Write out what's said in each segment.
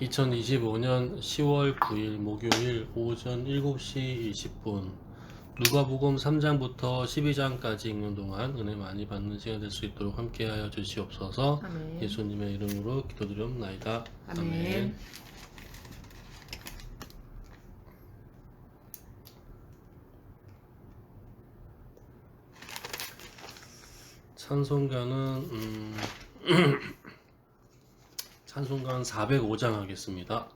2025년 10월 9일 목요일 오전 7시 20분 누가복음 3장부터 12장까지 읽는 동안 은혜 많이 받는 시간 될 수 있도록 함께하여 주시옵소서. 아멘. 예수님의 이름으로 기도드리옵나이다. 아멘. 찬송가는 찬송가 405장 하겠습니다.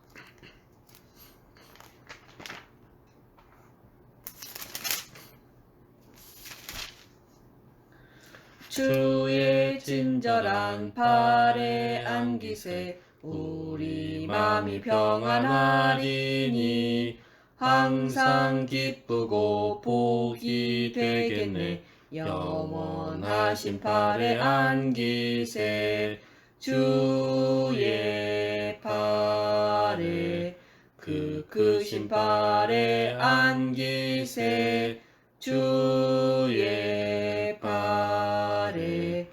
주의 친절한 팔에 안기세 우리 맘이 평안하리니 항상 기쁘고 복이 되겠네. 영원하신 팔에 안기세 주의 팔에 그 크신 팔에 안기세 주의 팔에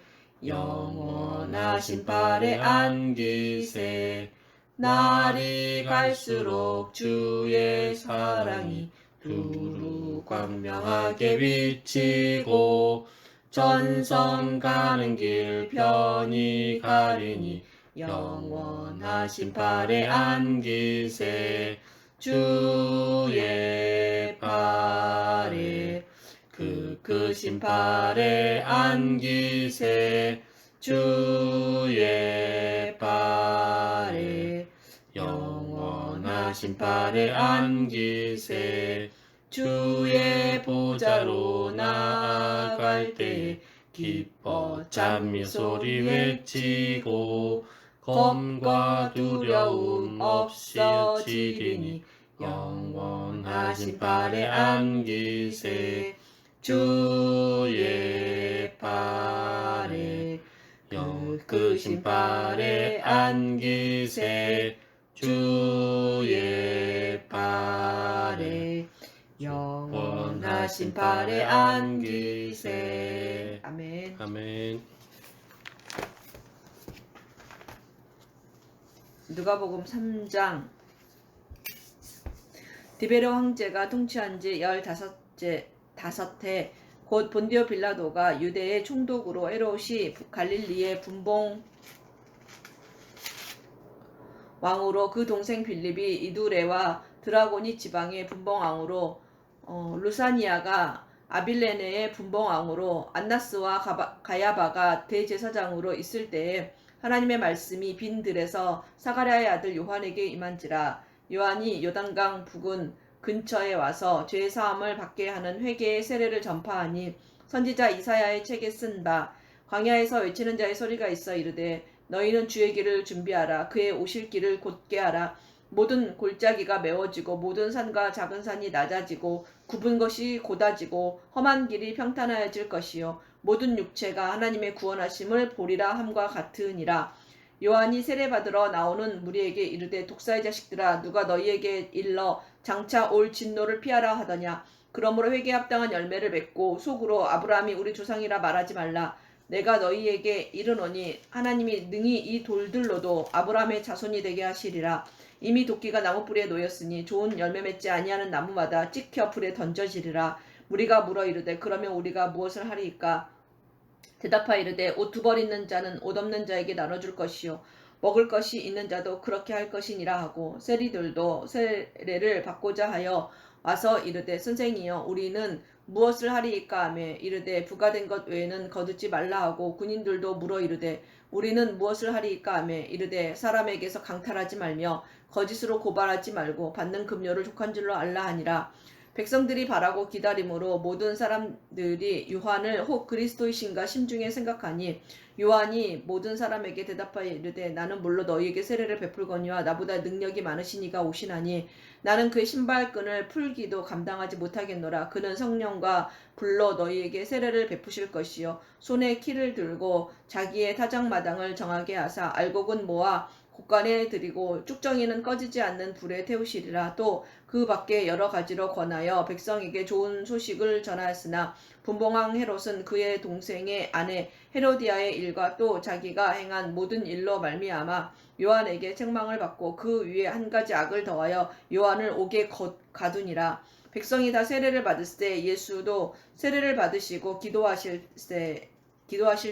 영원하신 팔에 안기세 날이 갈수록 주의 사랑이 두루 광명하게 비치고 전성 가는 길 편히 가리니 영원하신 팔에 안기세 주의 팔에 그 크신 팔에 안기세 주의 팔에 영원하신 팔에 안기세 주의 보좌로 나아갈 때에 기뻐 찬미 소리 외치고 검과 두려움 없어지리니 영원하신 팔에 안기세 주의 팔에 그 크신 팔에 안기세 주의 팔에 영원하신 팔에 안기세. 아멘. 아멘. 누가복음 3장. 디베르 황제가 통치한 지 15해 곧 본디오 빌라도가 유대의 총독으로 헤롯이 갈릴리의 분봉 왕으로 그 동생 빌립이 이두레와 드라고니 지방의 분봉 왕으로 루사니아가 아빌레네의 분봉 왕으로 안나스와 가야바가 대제사장으로 있을 때에 하나님의 말씀이 빈 들에서 사가랴의 아들 요한에게 임한지라. 요한이 요단강 부근 근처에 와서 죄 사함을 받게 하는 회개의 세례를 전파하니 선지자 이사야의 책에 쓴 바 광야에서 외치는 자의 소리가 있어 이르되 너희는 주의 길을 준비하라. 그의 오실 길을 곧게 하라. 모든 골짜기가 메워지고 모든 산과 작은 산이 낮아지고 굽은 것이 곧아지고 험한 길이 평탄하여질 것이요 모든 육체가 하나님의 구원하심을 보리라 함과 같으니라. 요한이 세례받으러 나오는 무리에게 이르되 독사의 자식들아 누가 너희에게 일러 장차 올 진노를 피하라 하더냐. 그러므로 회개에 합당한 열매를 맺고 속으로 아브라함이 우리 조상이라 말하지 말라. 내가 너희에게 이르노니 하나님이 능히 이 돌들로도 아브라함의 자손이 되게 하시리라. 이미 도끼가 나무 뿌리에 놓였으니 좋은 열매 맺지 아니하는 나무마다 찍혀 불에 던져지리라. 무리가 물어 이르되 그러면 우리가 무엇을 하리이까? 대답하여 이르되 옷 두 벌 있는 자는 옷 없는 자에게 나눠줄 것이요 먹을 것이 있는 자도 그렇게 할 것이니라 하고 세리들도 세례를 받고자 하여 와서 이르되 선생이여 우리는 무엇을 하리이까 하며 이르되 부과된 것 외에는 거두지 말라 하고 군인들도 물어 이르되 우리는 무엇을 하리이까 하며 이르되 사람에게서 강탈하지 말며 거짓으로 고발하지 말고 받는 급료를 족한 줄로 알라 하니라. 백성들이 바라고 기다림으로 모든 사람들이 요한을 혹 그리스도이신가 심중에 생각하니 요한이 모든 사람에게 대답하여 이르되 나는 물로 너희에게 세례를 베풀거니와 나보다 능력이 많으시니가 오시나니 나는 그의 신발끈을 풀기도 감당하지 못하겠노라. 그는 성령과 불로 너희에게 세례를 베푸실 것이요 손에 키를 들고 자기의 타작마당을 정하게 하사 알곡은 모아 곳간에 드리고 쭉정이는 꺼지지 않는 불에 태우시리라. 또 그 밖에 여러 가지로 권하여 백성에게 좋은 소식을 전하였으나 분봉왕 헤롯은 그의 동생의 아내 헤로디아의 일과 또 자기가 행한 모든 일로 말미암아 요한에게 책망을 받고 그 위에 한 가지 악을 더하여 요한을 옥에 가두니라. 백성이 다 세례를 받을 때 예수도 세례를 받으시고 기도하실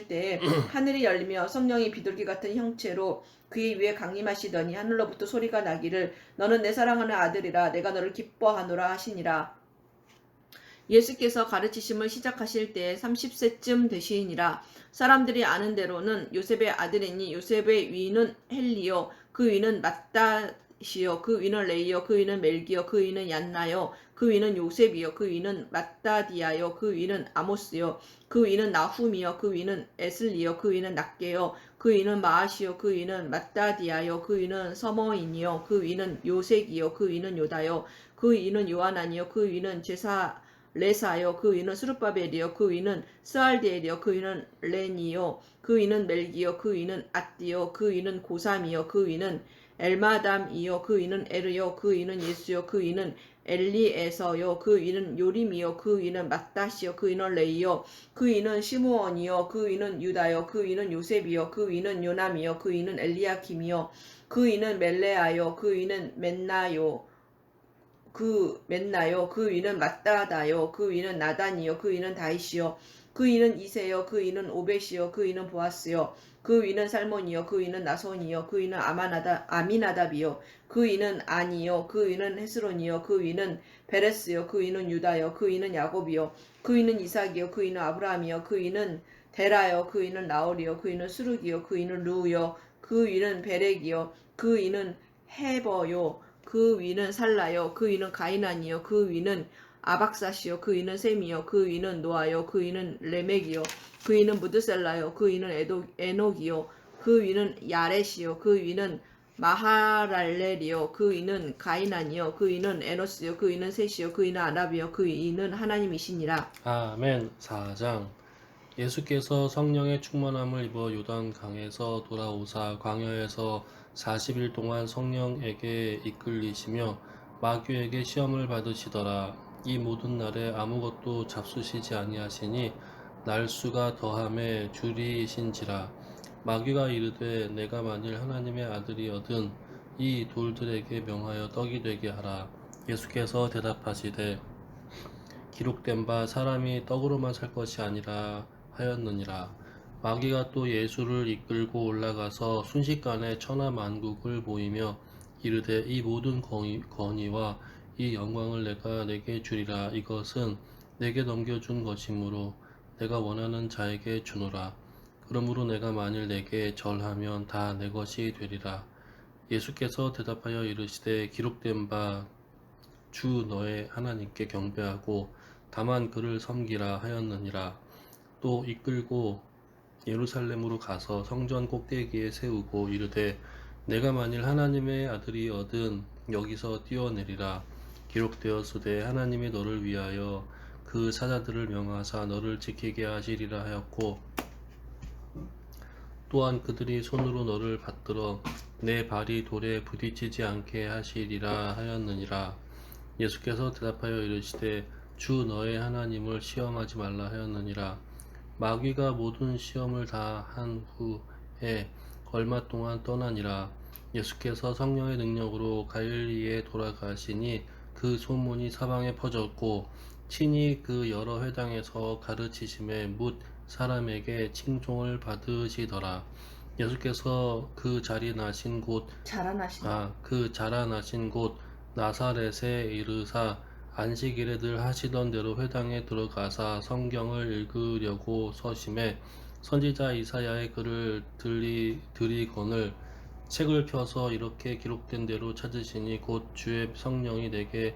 때에 하늘이 열리며 성령이 비둘기 같은 형체로 그의 위에 강림하시더니 하늘로부터 소리가 나기를 너는 내 사랑하는 아들이라 내가 너를 기뻐하노라 하시니라. 예수께서 가르치심을 시작하실 때에 30세쯤 되시니라. 사람들이 아는 대로는 요셉의 아들이니 요셉의 위는 헬리요 그 위는 맏다시요 그 위는 레이요 그 위는 멜기요 그 위는 얀나요 그 위는 요셉이요 그 위는 맏다디아요 그 위는 아모스요 그 위는 나훔이요 그 위는 에슬리요 그 위는 낫게요 그 위는 마아시요 그 위는 맏다디아요 그 위는 서머인이요 그 위는 요색이요 그 위는 요다요 그 위는 요하나니요 그 위는 레사요 그 위는 스룹바벨이요 그 위는 스알디엘이요 그 위는 레니요 그 위는 멜기요 그 위는 앗디요 그 위는 고삼이요 그 위는 엘마담이요 그 위는 에르요 그 위는 예수요 그 위는 엘리에서요 그 위는 요림이요 그 위는 맏다시요 그 위는 레이요 그 위는 시므온이요 그 위는 유다요 그 위는 요셉이요 그 위는 요남이요 그 위는 엘리야킴이요 그 위는 멜레아요 그 위는 맨나요 그 위는 맏다다요 그 위는 나단이요 그 위는 다이시요 그 위는 이세요 그 위는 오벳이요 그 위는 보아스요 그 위는 살몬이요 그 위는 나손이요 그 위는 아미나답이요 그 위는 아니요 그 위는 헤스론이요 그 위는 베레스요 그 위는 유다요 그 위는 야곱이요 그 위는 이삭이요 그 위는 아브라함이요 그 위는 데라요 그 위는 나홀이요 그 위는 수룩이요 그 위는 루요 그 위는 베렉이요 그 위는 헤버요 그 위는 살라요 그 위는 가이난이요 그 위는 아박사시요 그 위는 셈이요 그 위는 노아요 그 위는 레멕이요 그 위는 무드셀라요 그 위는 에녹이요 그 위는 야렛이요 그 위는 마하랄렐이요 그 위는 가이난이요 그 위는 에노스요 그 위는 셋이요 그 위는 아랍이요 그 위는 하나님이시니라. 아멘. 4장. 예수께서 성령의 충만함을 입어 요단 강에서 돌아오사 광야에서 40일 동안 성령에게 이끌리시며 마귀에게 시험을 받으시더라. 이 모든 날에 아무것도 잡수시지 아니하시니 날수가 더함에 줄이신지라. 마귀가 이르되 내가 만일 하나님의 아들이거든 이 돌들에게 명하여 떡이 되게 하라. 예수께서 대답하시되 기록된 바 사람이 떡으로만 살 것이 아니라 하였느니라. 마귀가 또 예수를 이끌고 올라가서 순식간에 천하 만국을 보이며 이르되 이 모든 권위와 이 영광을 내가 내게 주리라. 이것은 내게 넘겨준 것이므로 내가 원하는 자에게 주노라. 그러므로 내가 만일 내게 절하면 다 내 것이 되리라. 예수께서 대답하여 이르시되 기록된 바 주 너의 하나님께 경배하고 다만 그를 섬기라 하였느니라. 또 이끌고 예루살렘으로 가서 성전 꼭대기에 세우고 이르되 내가 만일 하나님의 아들이거든 여기서 뛰어내리라. 기록되었으되 하나님이 너를 위하여 그 사자들을 명하사 너를 지키게 하시리라 하였고 또한 그들이 손으로 너를 받들어 내 발이 돌에 부딪히지 않게 하시리라 하였느니라. 예수께서 대답하여 이르시되 주 너의 하나님을 시험하지 말라 하였느니라. 마귀가 모든 시험을 다 한 후에 얼마 동안 떠나니라. 예수께서 성령의 능력으로 갈릴리에 돌아가시니 그 소문이 사방에 퍼졌고 친히 그 여러 회당에서 가르치심에 뭇 사람에게 칭송을 받으시더라. 예수께서 그 자라나신 곳 나사렛에 이르사 안식일에 늘 하시던 대로 회당에 들어가사 성경을 읽으려고 서심해 선지자 이사야의 글을 들이거늘 책을 펴서 이렇게 기록된 대로 찾으시니 곧 주의 성령이 내게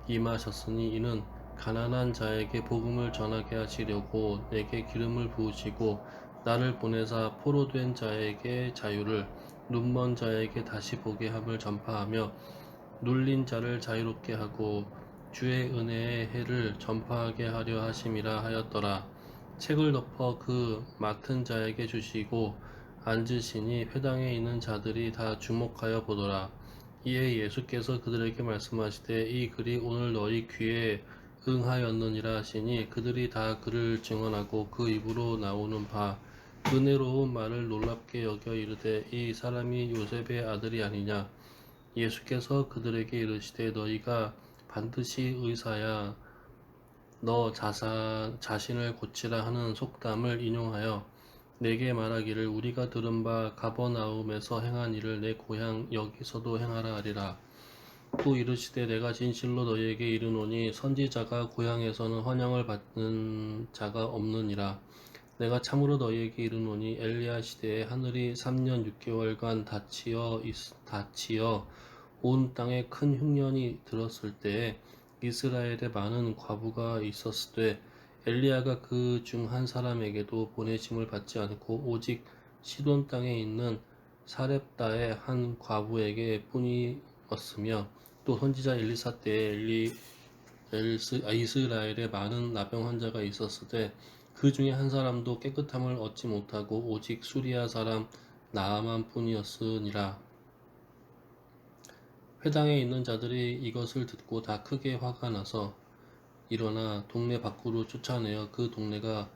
임하셨으니 이는 가난한 자에게 복음을 전하게 하시려고 내게 기름을 부으시고 나를 보내사 포로된 자에게 자유를 눈먼 자에게 다시 보게 함을 전파하며 눌린 자를 자유롭게 하고 주의 은혜의 해를 전파하게 하려 하심이라 하였더라. 책을 덮어 그 맡은 자에게 주시고 앉으시니 회당에 있는 자들이 다 주목하여 보더라. 이에 예수께서 그들에게 말씀하시되 이 글이 오늘 너희 귀에 응하였느니라 하시니 그들이 다 그를 증언하고 그 입으로 나오는 바 은혜로운 말을 놀랍게 여겨 이르되 이 사람이 요셉의 아들이 아니냐. 예수께서 그들에게 이르시되 너희가 반드시 의사야 너 자신을 고치라 하는 속담을 인용하여 내게 말하기를 우리가 들은 바 가버나움에서 행한 일을 내 고향 여기서도 행하라 하리라. 또 이르시되 내가 진실로 너희에게 이르노니 선지자가 고향에서는 헌양을 받는 자가 없느니라. 내가 참으로 너희에게 이르노니 엘리야 시대에 하늘이 3년 6개월간 닫히어 온 땅에 큰 흉년이 들었을 때에 이스라엘에 많은 과부가 있었으되 엘리야가 그 중 한 사람에게도 보내심을 받지 않고 오직 시돈 땅에 있는 사렙다의 한 과부에게 뿐이었으며 또 선지자 엘리사 때에 이스라엘에 많은 나병 환자가 있었으되 그 중에 한 사람도 깨끗함을 얻지 못하고 오직 수리아 사람 나아만 뿐이었으니라. 회당에 있는 자들이 이것을 듣고 다 크게 화가 나서 일어나 동네 밖으로 쫓아내어 그 동네가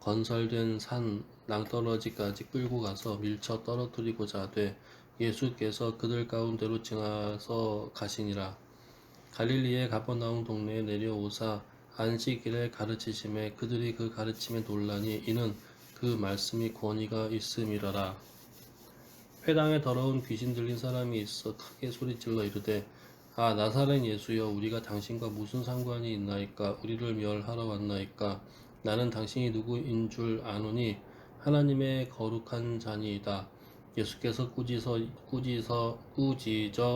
건설된 산 낭떠러지까지 끌고 가서 밀쳐 떨어뜨리고자 하되 예수께서 그들 가운데로 지나서 가시니라. 갈릴리의 가버나움 동네에 내려오사 안식일에 가르치심에 그들이 그 가르침에 놀라니 이는 그 말씀이 권위가 있음이러라. 회당에 더러운 귀신 들린 사람이 있어 크게 소리질러 이르되 아 나사렛 예수여 우리가 당신과 무슨 상관이 있나이까. 우리를 멸하러 왔나이까. 나는 당신이 누구인 줄 아노니 하나님의 거룩한 자니이다. 예수께서 꾸짖어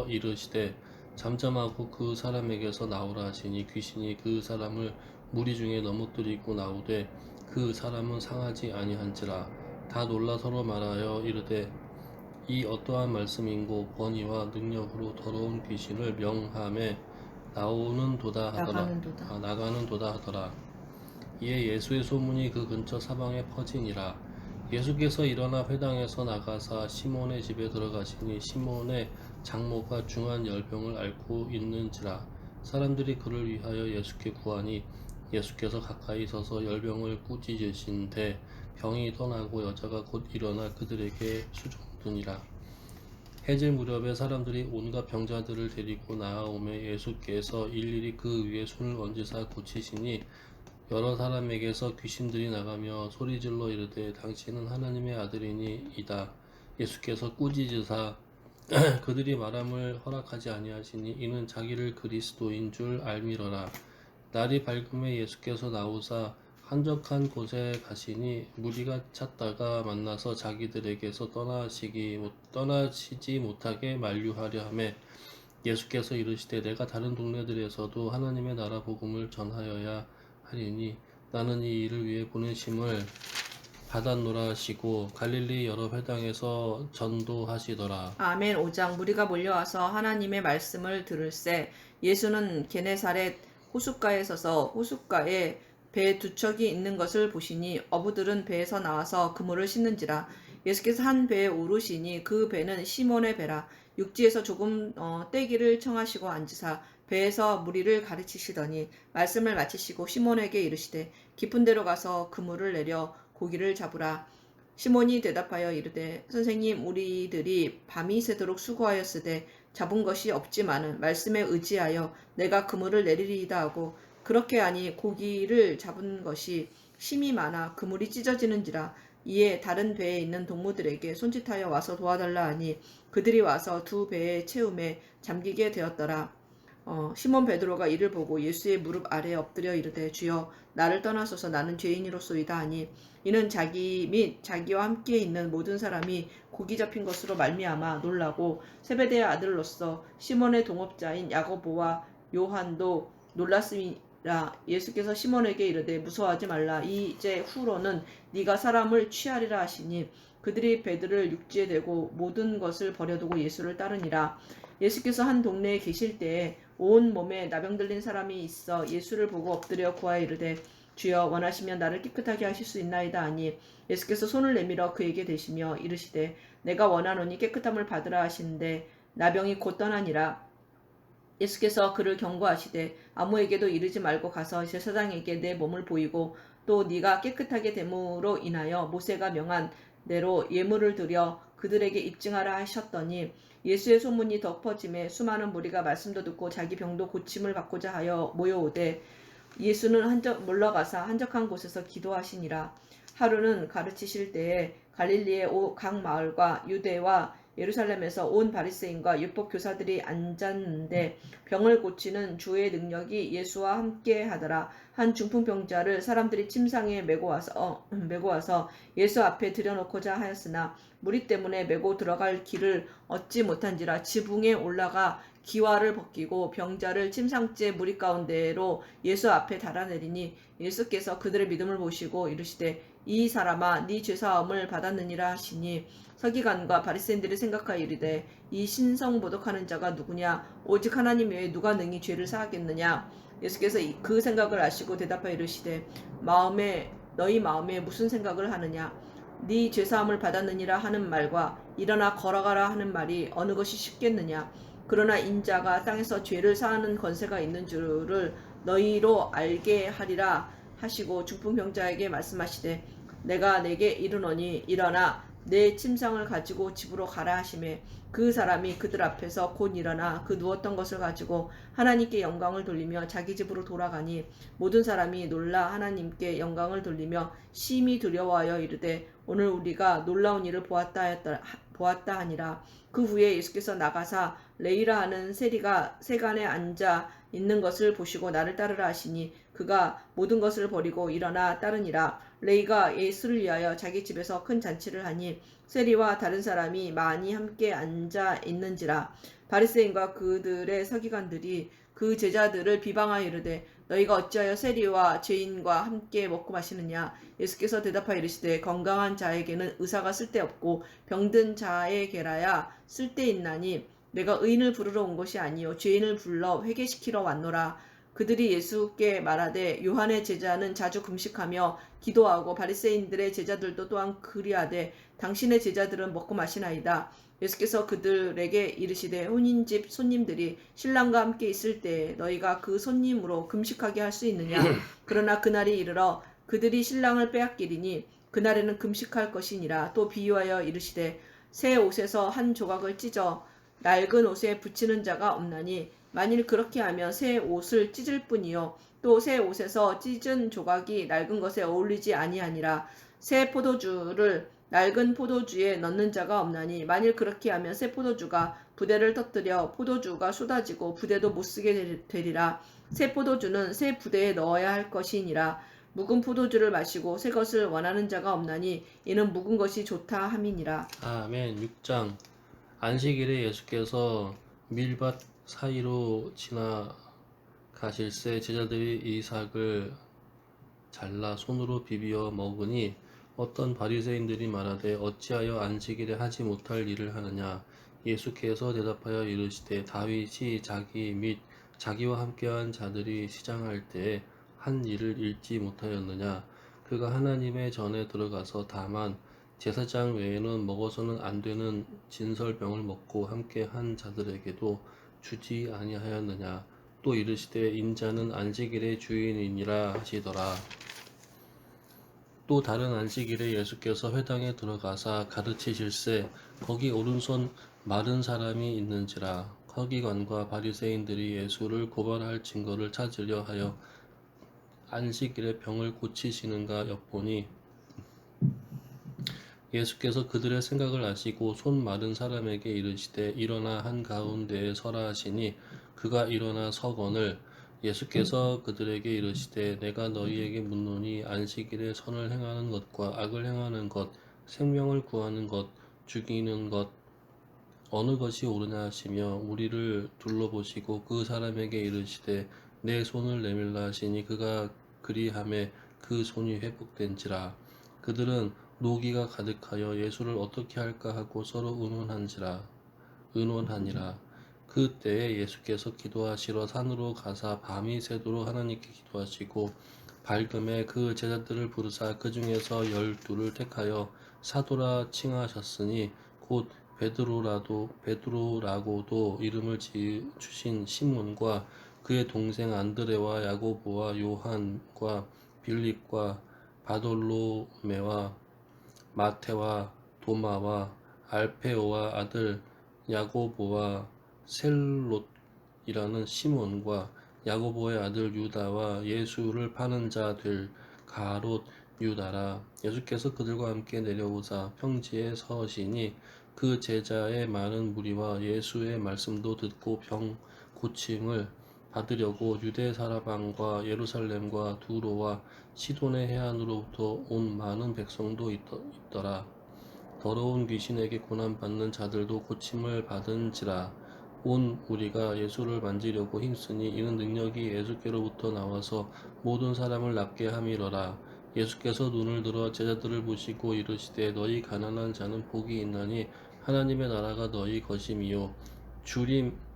이르시되 잠잠하고 그 사람에게서 나오라 하시니 귀신이 그 사람을 무리 중에 넘어뜨리고 나오되 그 사람은 상하지 아니한지라. 다 놀라 서로 말하여 이르되 이 어떠한 말씀인고 권위와 능력으로 더러운 귀신을 명함에 나가는 도다 하더라. 이에 예수의 소문이 그 근처 사방에 퍼지니라. 예수께서 일어나 회당에서 나가사 시몬의 집에 들어가시니 시몬의 장모가 중한 열병을 앓고 있는지라. 사람들이 그를 위하여 예수께 구하니 예수께서 가까이 서서 열병을 꾸짖으신데 병이 떠나고 여자가 곧 일어나 그들에게 수종드니라. 해질 무렵에 사람들이 온갖 병자들을 데리고 나아오매 예수께서 일일이 그 위에 손을 얹으사 고치시니 여러 사람에게서 귀신들이 나가며 소리질러 이르되 당신은 하나님의 아들이니이다. 예수께서 꾸짖으사 그들이 말함을 허락하지 아니하시니 이는 자기를 그리스도인 줄 알미러라. 날이 밝음에 예수께서 나오사 한적한 곳에 가시니 무리가 찾다가 만나서 자기들에게서 떠나시지 못하게 만류하려 하매 예수께서 이르시되 내가 다른 동네들에서도 하나님의 나라 복음을 전하여야 하리니 나는 이 일을 위해 보내심을 받았노라 하시고 갈릴리 여러 회당에서 전도하시더라. 아멘. 5장. 무리가 몰려와서 하나님의 말씀을 들을새 예수는 게네사렛 호숫가에 서서 호숫가에 배 두 척이 있는 것을 보시니 어부들은 배에서 나와서 그물을 씻는지라. 예수께서 한 배에 오르시니 그 배는 시몬의 배라. 육지에서 조금 떼기를 청하시고 앉으사 배에서 무리를 가르치시더니 말씀을 마치시고 시몬에게 이르시되 깊은 데로 가서 그물을 내려 고기를 잡으라. 시몬이 대답하여 이르되 선생님 우리들이 밤이 새도록 수고하였으되 잡은 것이 없지만은 말씀에 의지하여 내가 그물을 내리리이다 하고 그렇게 하니 고기를 잡은 것이 심이 많아 그물이 찢어지는지라. 이에 다른 배에 있는 동무들에게 손짓하여 와서 도와달라 하니 그들이 와서 두 배에 채움에 잠기게 되었더라. 시몬 베드로가 이를 보고 예수의 무릎 아래에 엎드려 이르되 주여 나를 떠나소서 나는 죄인이로소이다 하니 이는 자기 및 자기와 함께 있는 모든 사람이 고기 잡힌 것으로 말미암아 놀라고 세베대의 아들로서 시몬의 동업자인 야고보와 요한도 놀랐음이라. 예수께서 시몬에게 이르되 무서워하지 말라. 이제 후로는 네가 사람을 취하리라 하시니 그들이 배들을 육지에 대고 모든 것을 버려두고 예수를 따르니라. 예수께서 한 동네에 계실 때에 온 몸에 나병 들린 사람이 있어 예수를 보고 엎드려 구하여 이르되 주여 원하시면 나를 깨끗하게 하실 수 있나이다 하니 예수께서 손을 내밀어 그에게 대시며 이르시되 내가 원하노니 깨끗함을 받으라 하시는데 나병이 곧 떠나니라. 예수께서 그를 경고하시되 아무에게도 이르지 말고 가서 제사장에게 내 몸을 보이고 또 네가 깨끗하게 됨으로 인하여 모세가 명한 대로 예물을 드려 그들에게 입증하라 하셨더니 예수의 소문이 덮어짐에 수많은 무리가 말씀도 듣고 자기 병도 고침을 받고자 하여 모여오되 예수는 물러가사 한적한 곳에서 기도하시니라. 하루는 가르치실 때에 갈릴리의 각 마을과 유대와 예루살렘에서 온 바리새인과 율법 교사들이 앉았는데 병을 고치는 주의 능력이 예수와 함께 하더라. 한 중풍병자를 사람들이 침상에 메고 와서 예수 앞에 들여놓고자 하였으나 무리 때문에 메고 들어갈 길을 얻지 못한지라 지붕에 올라가 기와를 벗기고 병자를 침상째 무리 가운데로 예수 앞에 달아내리니 예수께서 그들의 믿음을 보시고 이르시되 이 사람아 네 죄사함을 받았느니라 하시니 서기관과 바리새인들이 생각하여 이르되 이 신성모독하는 자가 누구냐 오직 하나님 외에 누가 능히 죄를 사하겠느냐. 예수께서 그 생각을 아시고 대답하여 이르시되 너희 마음에 무슨 생각을 하느냐. 네 죄사함을 받았느니라 하는 말과 일어나 걸어가라 하는 말이 어느 것이 쉽겠느냐. 그러나 인자가 땅에서 죄를 사하는 권세가 있는 줄을 너희로 알게 하리라 하시고 중풍병자에게 말씀하시되 내가 내게 이르노니 일어나 내 침상을 가지고 집으로 가라 하시매 그 사람이 그들 앞에서 곧 일어나 그 누웠던 것을 가지고 하나님께 영광을 돌리며 자기 집으로 돌아가니 모든 사람이 놀라 하나님께 영광을 돌리며 심히 두려워하여 이르되 오늘 우리가 놀라운 일을 보았다 하니라. 그 후에 예수께서 나가사 레이라 하는 세간에 앉아 있는 것을 보시고 나를 따르라 하시니 그가 모든 것을 버리고 일어나 따르니라. 레이가 예수를 위하여 자기 집에서 큰 잔치를 하니 세리와 다른 사람이 많이 함께 앉아 있는지라. 바리새인과 그들의 서기관들이 그 제자들을 비방하여 이르되 너희가 어찌하여 세리와 죄인과 함께 먹고 마시느냐. 예수께서 대답하여 이르시되 건강한 자에게는 의사가 쓸데없고 병든 자에게라야 쓸데있나니 내가 의인을 부르러 온 것이 아니요 죄인을 불러 회개시키러 왔노라. 그들이 예수께 말하되 요한의 제자는 자주 금식하며 기도하고 바리새인들의 제자들도 또한 그리하되 당신의 제자들은 먹고 마시나이다. 예수께서 그들에게 이르시되 혼인집 손님들이 신랑과 함께 있을 때에 너희가 그 손님으로 금식하게 할 수 있느냐. 그러나 그날이 이르러 그들이 신랑을 빼앗기리니 그날에는 금식할 것이니라. 또 비유하여 이르시되 새 옷에서 한 조각을 찢어 낡은 옷에 붙이는 자가 없나니 만일 그렇게 하면 새 옷을 찢을 뿐이요 또 새 옷에서 찢은 조각이 낡은 것에 어울리지 아니하니라. 새 포도주를 낡은 포도주에 넣는 자가 없나니 만일 그렇게 하면 새 포도주가 부대를 터뜨려 포도주가 쏟아지고 부대도 못쓰게 되리라. 새 포도주는 새 부대에 넣어야 할 것이니라. 묵은 포도주를 마시고 새 것을 원하는 자가 없나니 이는 묵은 것이 좋다 함이니라. 아멘. 6장 안식일에 예수께서 밀밭 사이로 지나가실새 제자들이 이삭을 잘라 손으로 비비어 먹으니 어떤 바리새인들이 말하되 어찌하여 안식일에 하지 못할 일을 하느냐. 예수께서 대답하여 이르시되 다윗이 자기 및 자기와 함께한 자들이 시장할 때에 한 일을 잃지 못하였느냐. 그가 하나님의 전에 들어가서 다만 제사장 외에는 먹어서는 안 되는 진설병을 먹고 함께한 자들에게도 주지 아니하였느냐. 또 이르시되 인자는 안식일의 주인이니라 하시더라. 또 다른 안식일에 예수께서 회당에 들어가사 가르치실새 거기 오른손 마른 사람이 있는지라. 서기관과 바리새인들이 예수를 고발할 증거를 찾으려 하여 안식일에 병을 고치시는가 엿보니 예수께서 그들의 생각을 아시고 손 마른 사람에게 이르시되 일어나 한가운데에 서라 하시니 그가 일어나 서거늘 예수께서 그들에게 이르시되 내가 너희에게 묻노니 안식일에 선을 행하는 것과 악을 행하는 것 생명을 구하는 것 죽이는 것 어느 것이 옳으냐 하시며 무리를 둘러보시고 그 사람에게 이르시되 내 손을 내밀라 하시니 그가 그리하매 그 손이 회복된지라. 그들은 노기가 가득하여 예수를 어떻게 할까 하고 서로 의논하니라. 그때에 예수께서 기도하시러 산으로 가사 밤이 새도록 하나님께 기도하시고 밝음에 그 제자들을 부르사 그 중에서 12를 택하여 사도라 칭하셨으니 곧 베드로라고도 이름을 주신 시몬과 그의 동생 안드레와 야고보와 요한과 빌립과 바돌로메와 마테와 도마와 알페오와 아들 야고보와 셀롯이라는 시몬과 야고보의 아들 유다와 예수를 파는 자 될 가롯 유다라. 예수께서 그들과 함께 내려오사 평지에 서시니 그 제자의 많은 무리와 예수의 말씀도 듣고 병 고침을 받으려고 유대 사라방과 예루살렘과 두로와 시돈의 해안으로부터 온 많은 백성도 있더라. 더러운 귀신에게 고난받는 자들도 고침을 받은지라. 온 무리가 예수를 만지려고 힘쓰니 이는 능력이 예수께로부터 나와서 모든 사람을 낫게 함이러라. 예수께서 눈을 들어 제자들을 보시고 이르시되 너희 가난한 자는 복이 있나니 하나님의 나라가 너희 것임이요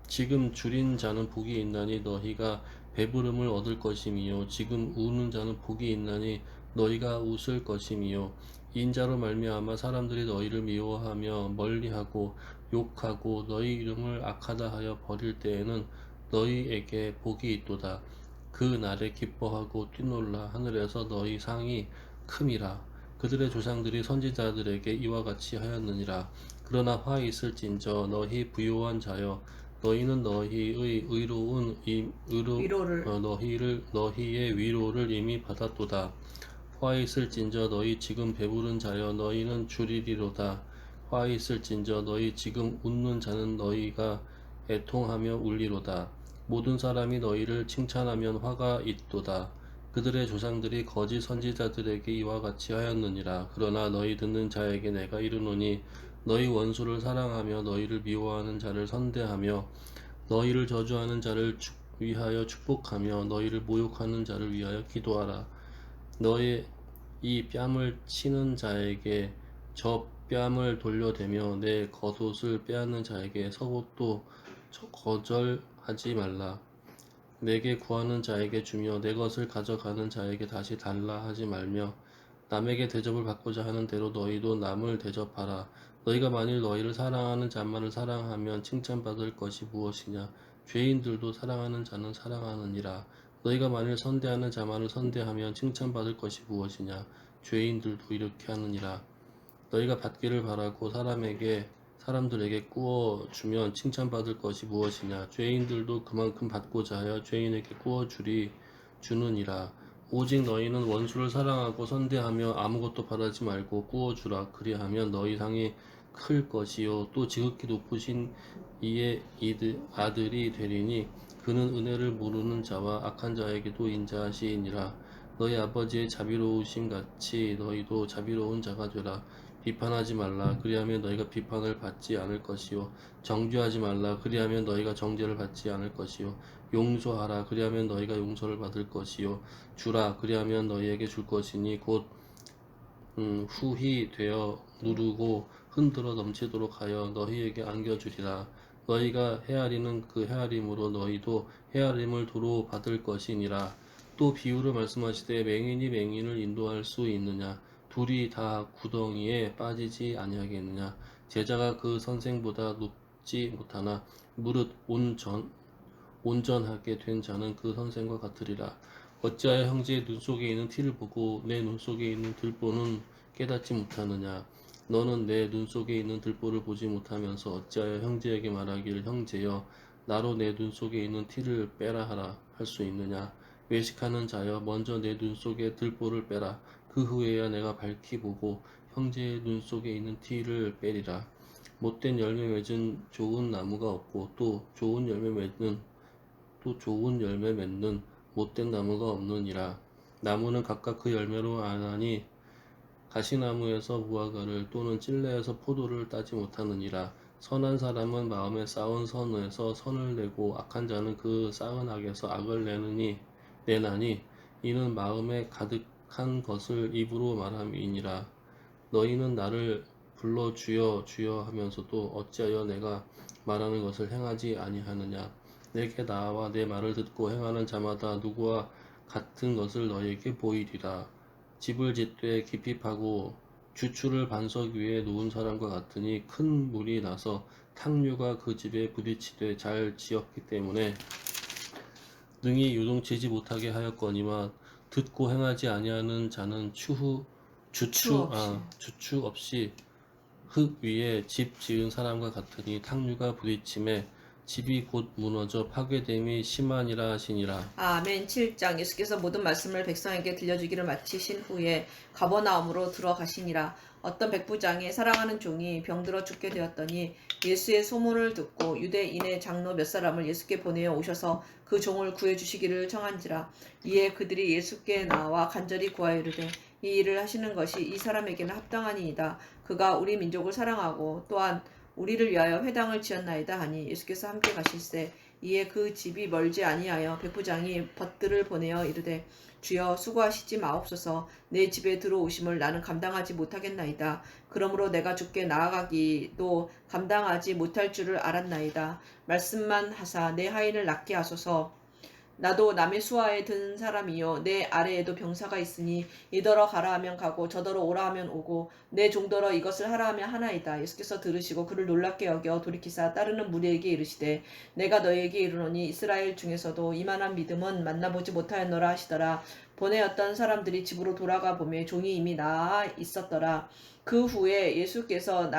지금 줄인 자는 복이 있나니 너희가 배부름을 얻을 것임이요 지금 우는 자는 복이 있나니 너희가 웃을 것임이요 인자로 말미암아 사람들이 너희를 미워하며 멀리하고 욕하고 너희 이름을 악하다 하여 버릴 때에는 너희에게 복이 있도다. 그 날에 기뻐하고 뛰놀라. 하늘에서 너희 상이 큼이라. 그들의 조상들이 선지자들에게 이와 같이 하였느니라. 그러나 화 있을진저 너희 부요한 자여 너희는 너희의 위로를 너희의 위로를 이미 받았도다. 화 있을진저 너희 지금 배부른 자여 너희는 줄이리로다. 화 있을진저 너희 지금 웃는 자는 너희가 애통하며 울리로다. 모든 사람이 너희를 칭찬하면 화가 있도다. 그들의 조상들이 거짓 선지자들에게 이와 같이 하였느니라. 그러나 너희 듣는 자에게 내가 이르노니 너희 원수를 사랑하며 너희를 미워하는 자를 선대하며 너희를 저주하는 자를 위하여 축복하며 너희를 모욕하는 자를 위하여 기도하라. 너의 이 뺨을 치는 자에게 저 뺨을 돌려대며 내 겉옷을 빼앗는 자에게 속옷도 거절하지 말라. 내게 구하는 자에게 주며 내 것을 가져가는 자에게 다시 달라 하지 말며 남에게 대접을 받고자 하는 대로 너희도 남을 대접하라. 너희가 만일 너희를 사랑하는 자만을 사랑하면 칭찬받을 것이 무엇이냐? 죄인들도 사랑하는 자는 사랑하느니라. 너희가 만일 선대하는 자만을 선대하면 칭찬받을 것이 무엇이냐? 죄인들도 이렇게 하느니라. 너희가 받기를 바라고 사람들에게 꾸어 주면 칭찬받을 것이 무엇이냐? 죄인들도 그만큼 받고자 하여 죄인에게 꾸어 주느니라. 오직 너희는 원수를 사랑하고 선대하며 아무것도 바라지 말고 꾸어 주라. 그리하면 너희 상이 클 것이요 또 지극히 높으신 이의 아들이 되리니 그는 은혜를 모르는 자와 악한 자에게도 인자하시니라. 너희 아버지의 자비로우심 같이 너희도 자비로운 자가 되라. 비판하지 말라. 그리하면 너희가 비판을 받지 않을 것이요. 정죄하지 말라. 그리하면 너희가 정죄를 받지 않을 것이요. 용서하라. 그리하면 너희가 용서를 받을 것이요. 주라. 그리하면 너희에게 줄 것이니 곧 후히 되어 누르고 흔들어 넘치도록 하여 너희에게 안겨주리라. 너희가 헤아리는 그 헤아림으로 너희도 헤아림을 도로 받을 것이니라. 또 비유를 말씀하시되 맹인이 맹인을 인도할 수 있느냐? 둘이 다 구덩이에 빠지지 아니하겠느냐? 제자가 그 선생보다 높지 못하나 무릇 온전하게 된 자는 그 선생과 같으리라. 어찌하여 형제의 눈 속에 있는 티를 보고 내 눈 속에 있는 들보는 깨닫지 못하느냐? 너는 내 눈 속에 있는 들보를 보지 못하면서 어찌하여 형제에게 말하기를 형제여 나로 내 눈 속에 있는 티를 빼라 하라 할 수 있느냐? 외식하는 자여 먼저 내 눈 속에 들보를 빼라. 그 후에야 내가 밝히 보고 형제의 눈 속에 있는 티를 빼리라. 못된 열매 맺은 좋은 나무가 없고 또 좋은 열매 맺는 못된 나무가 없느니라. 나무는 각각 그 열매로 아나니 가시나무에서 무화과를 또는 찔레에서 포도를 따지 못하느니라. 선한 사람은 마음에 쌓은 선에서 선을 내고 악한 자는 그 쌓은 악에서 악을 내나니 이는 마음에 가득한 것을 입으로 말함이니라. 너희는 나를 불러 주여 주여 하면서도 어찌하여 내가 말하는 것을 행하지 아니하느냐? 내게 나와 내 말을 듣고 행하는 자마다 누구와 같은 것을 너희에게 보이리라. 집을 짓되 깊이 파고 주추를 반석 위에 놓은 사람과 같으니 큰 물이 나서 탕류가 그 집에 부딪히되 잘 지었기 때문에 능히 요동치지 못하게 하였거니와 듣고 행하지 아니하는 자는 추 없이. 주추 없이 흙 위에 집 지은 사람과 같으니 탕류가 부딪힘에 집이 곧 무너져 파괴됨이 심하니라 하시니라. 아멘. 7장. 예수께서 모든 말씀을 백성에게 들려주기를 마치신 후에 가버나움으로 들어가시니라. 어떤 백부장의 사랑하는 종이 병들어 죽게 되었더니 예수의 소문을 듣고 유대인의 장로 몇 사람을 예수께 보내어 오셔서 그 종을 구해주시기를 청한지라. 이에 그들이 예수께 나와 간절히 구하여 이르되 이 일을 하시는 것이 이 사람에게는 합당하니이다. 그가 우리 민족을 사랑하고 또한 우리를 위하여 회당을 지었나이다 하니 예수께서 함께 가실새 이에 그 집이 멀지 아니하여 백부장이 벗들을 보내어 이르되 주여 수고하시지 마옵소서. 내 집에 들어오심을 나는 감당하지 못하겠나이다. 그러므로 내가 주께 나아가기도 감당하지 못할 줄을 알았나이다. 말씀만 하사 내 하인을 낫게 하소서. 나도 남의 수하에 든 사람이요 내 아래에도 병사가 있으니 이더러 가라 하면 가고 저더러 오라 하면 오고 내 종더러 이것을 하라 하면 하나이다. 예수께서 들으시고 그를 놀랍게 여겨 돌이키사 따르는 무리에게 이르시되 내가 너희에게 이르노니 이스라엘 중에서도 이만한 믿음은 만나보지 못하였노라 하시더라. 보내었던 사람들이 집으로 돌아가 보매 종이 이미 나아 있었더라. 그 후에 예수께서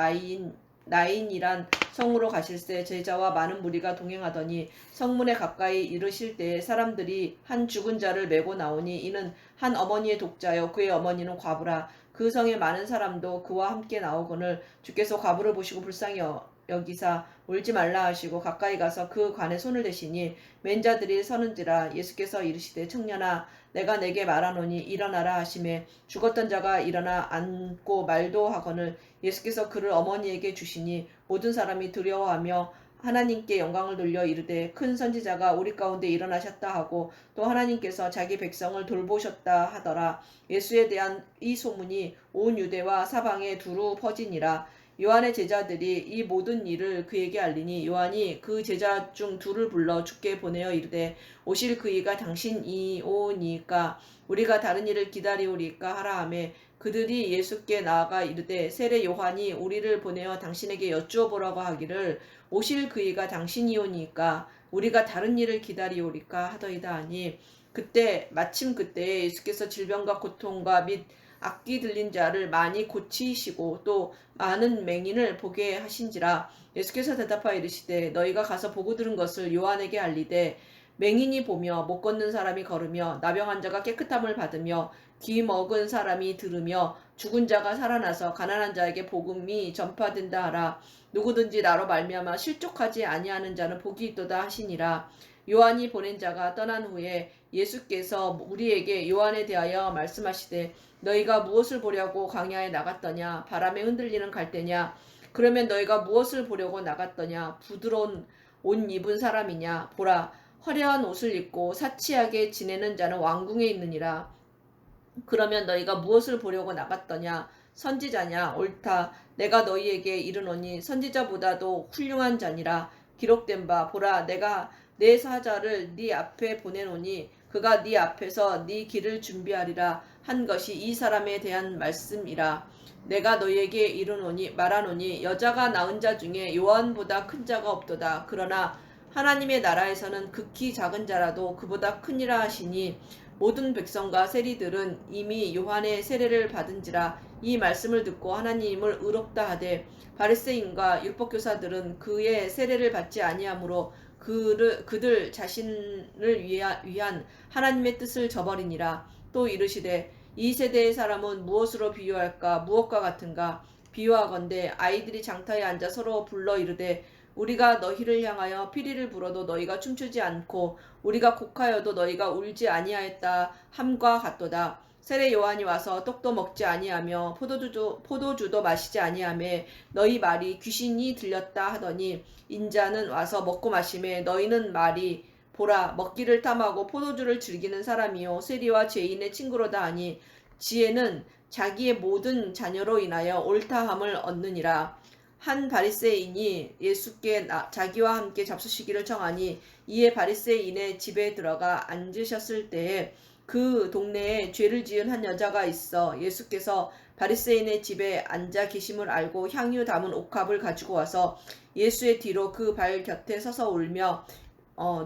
나인이란 성으로 가실새 제자와 많은 무리가 동행하더니 성문에 가까이 이르실 때에 사람들이 한 죽은 자를 메고 나오니 이는 한 어머니의 독자요 그의 어머니는 과부라. 그 성에 많은 사람도 그와 함께 나오거늘 주께서 과부를 보시고 불쌍히 여기사 울지 말라 하시고 가까이 가서 그 관에 손을 대시니 맨 자들이 서는지라. 예수께서 이르시되 청년아 내가 내게 말하노니 일어나라 하시매 죽었던 자가 일어나 앉고 말도 하거늘 예수께서 그를 어머니에게 주시니 모든 사람이 두려워하며 하나님께 영광을 돌려 이르되 큰 선지자가 우리 가운데 일어나셨다 하고 또 하나님께서 자기 백성을 돌보셨다 하더라. 예수에 대한 이 소문이 온 유대와 사방에 두루 퍼지니라. 요한의 제자들이 이 모든 일을 그에게 알리니 요한이 그 제자 중 둘을 불러 주께 보내어 이르되 오실 그이가 당신이오니까 우리가 다른 일을 기다리오리까 하라 하매 그들이 예수께 나아가 이르되 세례 요한이 우리를 보내어 당신에게 여쭈어 보라고 하기를 오실 그이가 당신이오니까 우리가 다른 일을 기다리오리까 하더이다 하니 마침 그때에 예수께서 질병과 고통과 및 악기 들린 자를 많이 고치시고 또 많은 맹인을 보게 하신지라. 예수께서 대답하여 이르시되 너희가 가서 보고 들은 것을 요한에게 알리되 맹인이 보며 못 걷는 사람이 걸으며 나병한 자가 깨끗함을 받으며 귀 먹은 사람이 들으며 죽은 자가 살아나서 가난한 자에게 복음이 전파된다 하라. 누구든지 나로 말미암아 실족하지 아니하는 자는 복이 있도다 하시니라. 요한이 보낸 자가 떠난 후에 예수께서 우리에게 요한에 대하여 말씀하시되 너희가 무엇을 보려고 광야에 나갔더냐? 바람에 흔들리는 갈대냐? 그러면 너희가 무엇을 보려고 나갔더냐? 부드러운 옷 입은 사람이냐? 보라, 화려한 옷을 입고 사치하게 지내는 자는 왕궁에 있느니라. 그러면 너희가 무엇을 보려고 나갔더냐? 선지자냐? 옳다. 내가 너희에게 이르노니 선지자보다도 훌륭한 자니라. 기록된 바 보라, 내가 내 사자를 네 앞에 보내노니 그가 네 앞에서 네 길을 준비하리라 한 것이 이 사람에 대한 말씀이라. 내가 너희에게 말하노니 여자가 낳은 자 중에 요한보다 큰 자가 없도다. 그러나 하나님의 나라에서는 극히 작은 자라도 그보다 크니라 하시니 모든 백성과 세리들은 이미 요한의 세례를 받은지라. 이 말씀을 듣고 하나님을 의롭다 하되 바리새인과 율법교사들은 그의 세례를 받지 아니하므로 그들 자신을 위한 하나님의 뜻을 저버리니라. 또 이르시되 이 세대의 사람은 무엇으로 비유할까? 무엇과 같은가? 비유하건대 아이들이 장터에 앉아 서로 불러 이르되 우리가 너희를 향하여 피리를 불어도 너희가 춤추지 않고 우리가 곡하여도 너희가 울지 아니하였다 함과 같도다. 세례 요한이 와서 떡도 먹지 아니하며 포도주도 마시지 아니하며 너희 말이 귀신이 들렸다 하더니 인자는 와서 먹고 마시매 너희는 말이 보라 먹기를 탐하고 포도주를 즐기는 사람이요 세리와 죄인의 친구로다 하니 지혜는 자기의 모든 자녀로 인하여 옳다함을 얻느니라. 한 바리새인이 예수께 자기와 함께 잡수시기를 청하니 이에 바리새인의 집에 들어가 앉으셨을 때에 그 동네에 죄를 지은 한 여자가 있어 예수께서 바리새인의 집에 앉아 계심을 알고 향유 담은 옥합을 가지고 와서 예수의 뒤로 그 발 곁에 서서 울며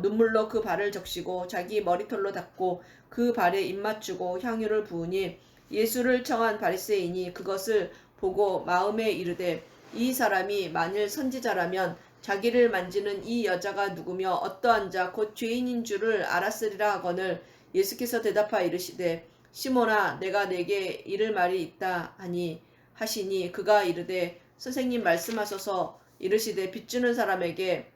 눈물로 그 발을 적시고 자기 머리털로 닦고 그 발에 입 맞추고 향유를 부으니 예수를 청한 바리새인이 그것을 보고 마음에 이르되 이 사람이 만일 선지자라면 자기를 만지는 이 여자가 누구며 어떠한 자 곧 죄인인 줄을 알았으리라 하거늘 예수께서 대답하여 이르시되 시몬아 내가 내게 이를 말이 있다 하시니 그가 이르되 선생님 말씀하소서 이르시되 빚주는 사람에게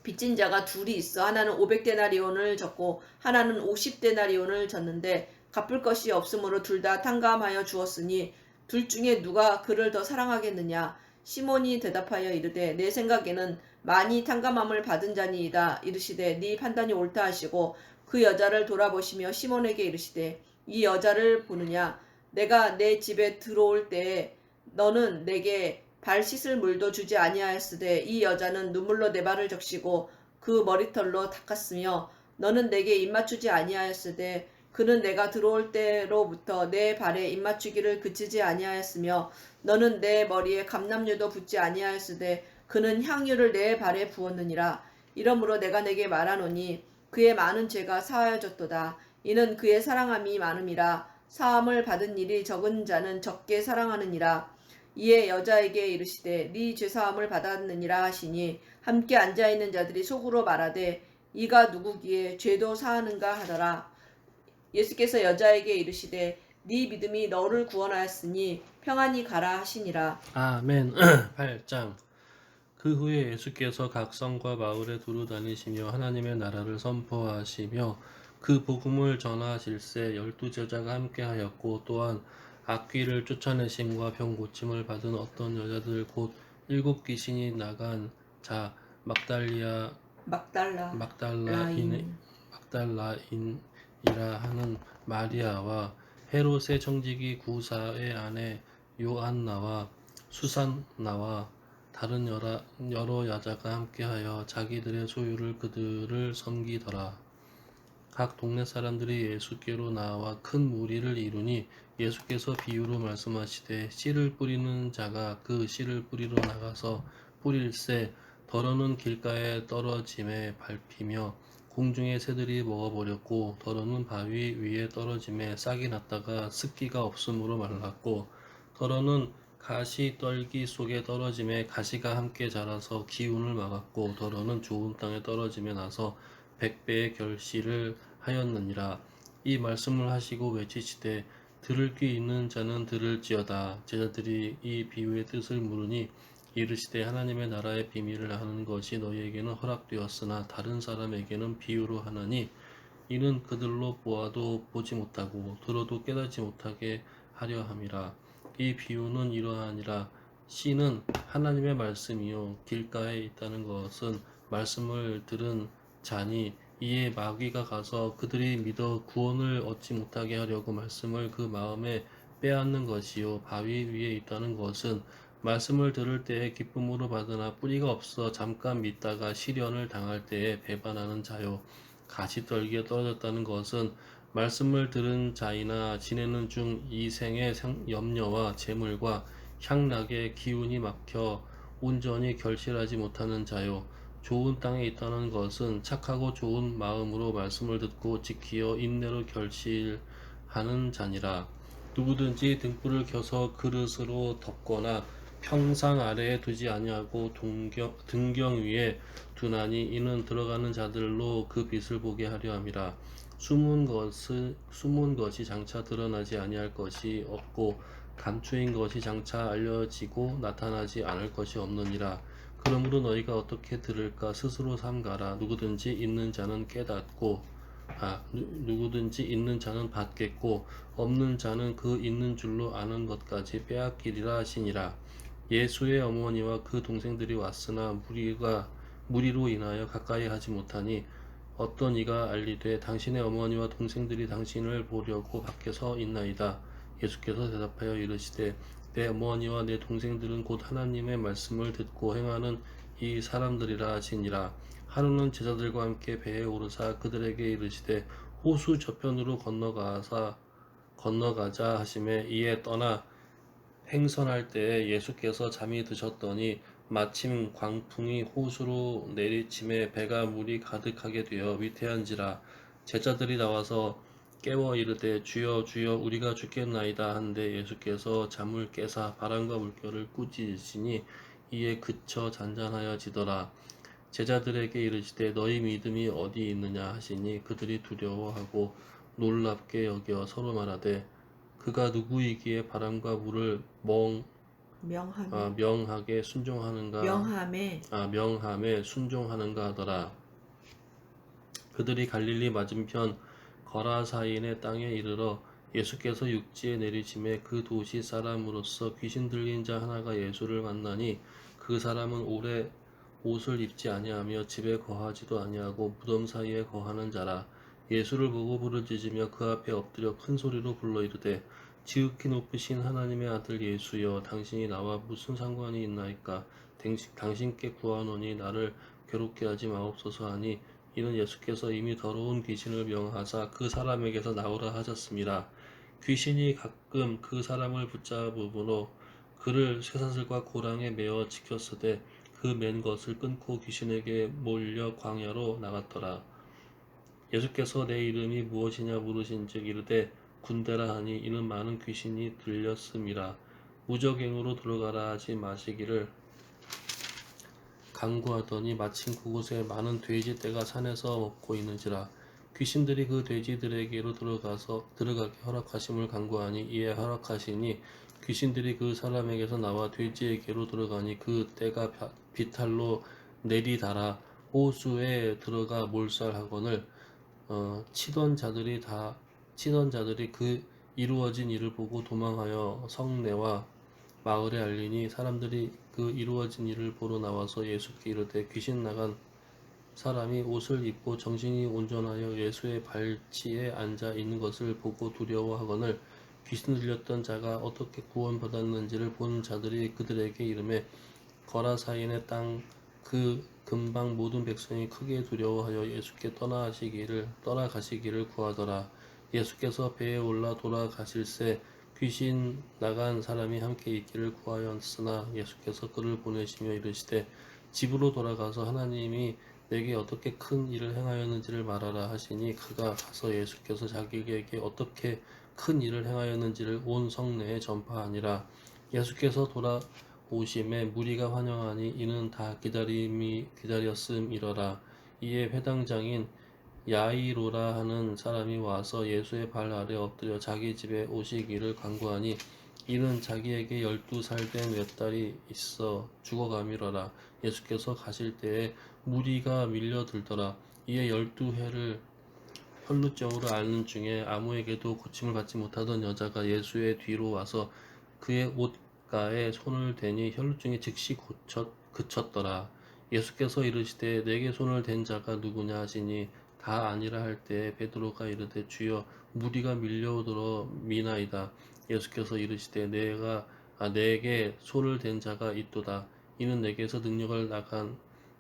빚진 자가 둘이 있어 하나는 500데나리온을 졌고 하나는 50데나리온을 졌는데 갚을 것이 없으므로 둘 다 탕감하여 주었으니 둘 중에 누가 그를 더 사랑하겠느냐 시몬이 대답하여 이르되 내 생각에는 많이 탕감함을 받은 자니이다 이르시되 네 판단이 옳다 하시고 그 여자를 돌아보시며 시몬에게 이르시되 이 여자를 보느냐 내가 내 집에 들어올 때에 너는 내게 발 씻을 물도 주지 아니하였으되 이 여자는 눈물로 내 발을 적시고 그 머리털로 닦았으며 너는 내게 입 맞추지 아니하였으되 그는 내가 들어올 때로부터 내 발에 입 맞추기를 그치지 아니하였으며 너는 내 머리에 감람유도 붓지 아니하였으되 그는 향유를 내 발에 부었느니라. 이러므로 내가 내게 말하노니 그의 많은 죄가 사하여졌도다. 이는 그의 사랑함이 많음이라. 사함을 받은 일이 적은 자는 적게 사랑하느니라. 이에 여자에게 이르시되 네 죄사함을 받았느니라 하시니 함께 앉아있는 자들이 속으로 말하되 이가 누구기에 죄도 사하는가 하더라. 예수께서 여자에게 이르시되 네 믿음이 너를 구원하였으니 평안히 가라 하시니라. 아멘. 8장. 그 후에 예수께서 각 성과 마을에 두루 다니시며 하나님의 나라를 선포하시며 그 복음을 전하실세 12제자가 함께하였고 또한 악귀를 쫓아내심과 병 고침을 받은 어떤 여자들 곧 7귀신이 나간 자 막달라인이라 하는 마리아와 헤롯의 청지기 구사의 아내 요안나와 수산나와 다른 여러 여자가 함께하여 자기들의 소유를 그들을 섬기더라. 각 동네 사람들이 예수께로 나와 큰 무리를 이루니 예수께서 비유로 말씀하시되 씨를 뿌리는 자가 그 씨를 뿌리러 나가서 뿌릴새 더러는 길가에 떨어짐에 밟히며 공중의 새들이 먹어버렸고 더러는 바위 위에 떨어짐에 싹이 났다가 습기가 없으므로 말랐고 더러는 가시떨기 속에 떨어짐에 가시가 함께 자라서 기운을 막았고 더러는 좋은 땅에 떨어짐에 나서 100배의 결실을 하였느니라. 이 말씀을 하시고 외치시되 들을 귀 있는 자는 들을지어다. 제자들이 이 비유의 뜻을 물으니 이르시되 하나님의 나라의 비밀을 아는 것이 너희에게는 허락되었으나 다른 사람에게는 비유로 하나니 이는 그들로 보아도 보지 못하고 들어도 깨닫지 못하게 하려 함이라. 이 비유는 이러하니라. 씨는 하나님의 말씀이요 길가에 있다는 것은 말씀을 들은 자니 이에 마귀가 가서 그들이 믿어 구원을 얻지 못하게 하려고 말씀을 그 마음에 빼앗는 것이요 바위 위에 있다는 것은 말씀을 들을 때에 기쁨으로 받으나 뿌리가 없어 잠깐 믿다가 시련을 당할 때에 배반하는 자요 가시떨기에 떨어졌다는 것은 말씀을 들은 자이나 지내는 중 이 생의 염려와 재물과 향락의 기운이 막혀 온전히 결실하지 못하는 자요 좋은 땅에 있다는 것은 착하고 좋은 마음으로 말씀을 듣고 지키어 인내로 결실하는 자니라. 누구든지 등불을 켜서 그릇으로 덮거나 평상 아래에 두지 아니하고 등경 위에 두나니 이는 들어가는 자들로 그 빛을 보게 하려 함이라. 숨은 것이 장차 드러나지 아니할 것이 없고 감추인 것이 장차 알려지고 나타나지 않을 것이 없느니라. 그러므로 너희가 어떻게 들을까 스스로 삼가라. 누구든지 있는 자는 받겠고 없는 자는 그 있는 줄로 아는 것까지 빼앗기리라 하시니라. 예수의 어머니와 그 동생들이 왔으나 무리로 인하여 가까이 하지 못하니 어떤 이가 알리되 당신의 어머니와 동생들이 당신을 보려고 밖에서 있나이다. 예수께서 대답하여 이르시되 내 어머니와 내 동생들은 곧 하나님의 말씀을 듣고 행하는 이 사람들이라 하시니라. 하루는 제자들과 함께 배에 오르사 그들에게 이르시되 호수 저편으로 건너가자 하심에 이에 떠나 행선할 때에 예수께서 잠이 드셨더니 마침 광풍이 호수로 내리침에 배가 물이 가득하게 되어 위태한지라. 제자들이 나와서 깨워 이르되 주여 주여 우리가 죽겠나이다 한데 예수께서 잠을 깨사 바람과 물결을 꾸짖으시니 이에 그쳐 잔잔하여지더라. 제자들에게 이르시되 너희 믿음이 어디 있느냐 하시니 그들이 두려워하고 놀랍게 여겨 서로 말하되 그가 누구이기에 바람과 물을 명함에 명하게 순종하는가 명함에 순종하는가 하더라. 그들이 갈릴리 맞은편 거라사인의 땅에 이르러 예수께서 육지에 내리심에 그 도시 사람으로서 귀신 들린 자 하나가 예수를 만나니 그 사람은 오래 옷을 입지 아니하며 집에 거하지도 아니하고 무덤 사이에 거하는 자라. 예수를 보고 부르짖으며 그 앞에 엎드려 큰 소리로 불러 이르되 지극히 높으신 하나님의 아들 예수여 당신이 나와 무슨 상관이 있나이까. 당신께 구하노니 나를 괴롭게 하지 마옵소서 하니 이는 예수께서 이미 더러운 귀신을 명하사 그 사람에게서 나오라 하셨습니다. 귀신이 가끔 그 사람을 붙잡음으로 그를 쇠사슬과 고랑에 매어 지켰으되 그 맨 것을 끊고 귀신에게 몰려 광야로 나갔더라. 예수께서 내 이름이 무엇이냐 물으신즉 이르되 군대라 하니 이는 많은 귀신이 들렸음이라. 무적행으로 들어가라 하지 마시기를 간구하더니 마침 그곳에 많은 돼지 떼가 산에서 먹고 있는지라. 귀신들이 그 돼지들에게로 들어가게 허락하심을 간구하니 이에 허락하시니 귀신들이 그 사람에게서 나와 돼지에게로 들어가니 그 떼가 비탈로 내리달아 호수에 들어가 몰살하거늘 치던 자들이 그 이루어진 일을 보고 도망하여 성내와 마을에 알리니 사람들이 그 이루어진 일을 보러 나와서 예수께 이르되 귀신 나간 사람이 옷을 입고 정신이 온전하여 예수의 발치에 앉아 있는 것을 보고 두려워하거늘 귀신 들렸던 자가 어떻게 구원받았는지를 본 자들이 그들에게 이르매 거라사인의 땅 그 근방 모든 백성이 크게 두려워하여 예수께 떠나가시기를 구하더라. 예수께서 배에 올라 돌아가실새 귀신 나간 사람이 함께 있기를 구하였으나 예수께서 그를 보내시며 이르시되 집으로 돌아가서 하나님이 내게 어떻게 큰 일을 행하였는지를 말하라 하시니 그가 가서 예수께서 자기에게 어떻게 큰 일을 행하였는지를 온 성내에 전파하니라. 예수께서 돌아오심에 무리가 환영하니 이는 다 기다렸음이러라. 이에 회당장인 야이로라 하는 사람이 와서 예수의 발 아래 엎드려 자기 집에 오시기를 간구하니 이는 자기에게 12살 된 외딸이 있어 죽어가미러라. 예수께서 가실 때에 무리가 밀려들더라. 이에 12해를 혈루증으로 앓는 중에 아무에게도 고침을 받지 못하던 여자가 예수의 뒤로 와서 그의 옷가에 손을 대니 혈루증이 즉시 그쳤더라. 예수께서 이르시되 내게 손을 댄 자가 누구냐 하시니 다 아니라 할 때에 베드로가 이르되 주여 무리가 밀려들어 미나이다. 예수께서 이르시되 내게 손을 댄 자가 있도다. 이는 내게서 능력을 나간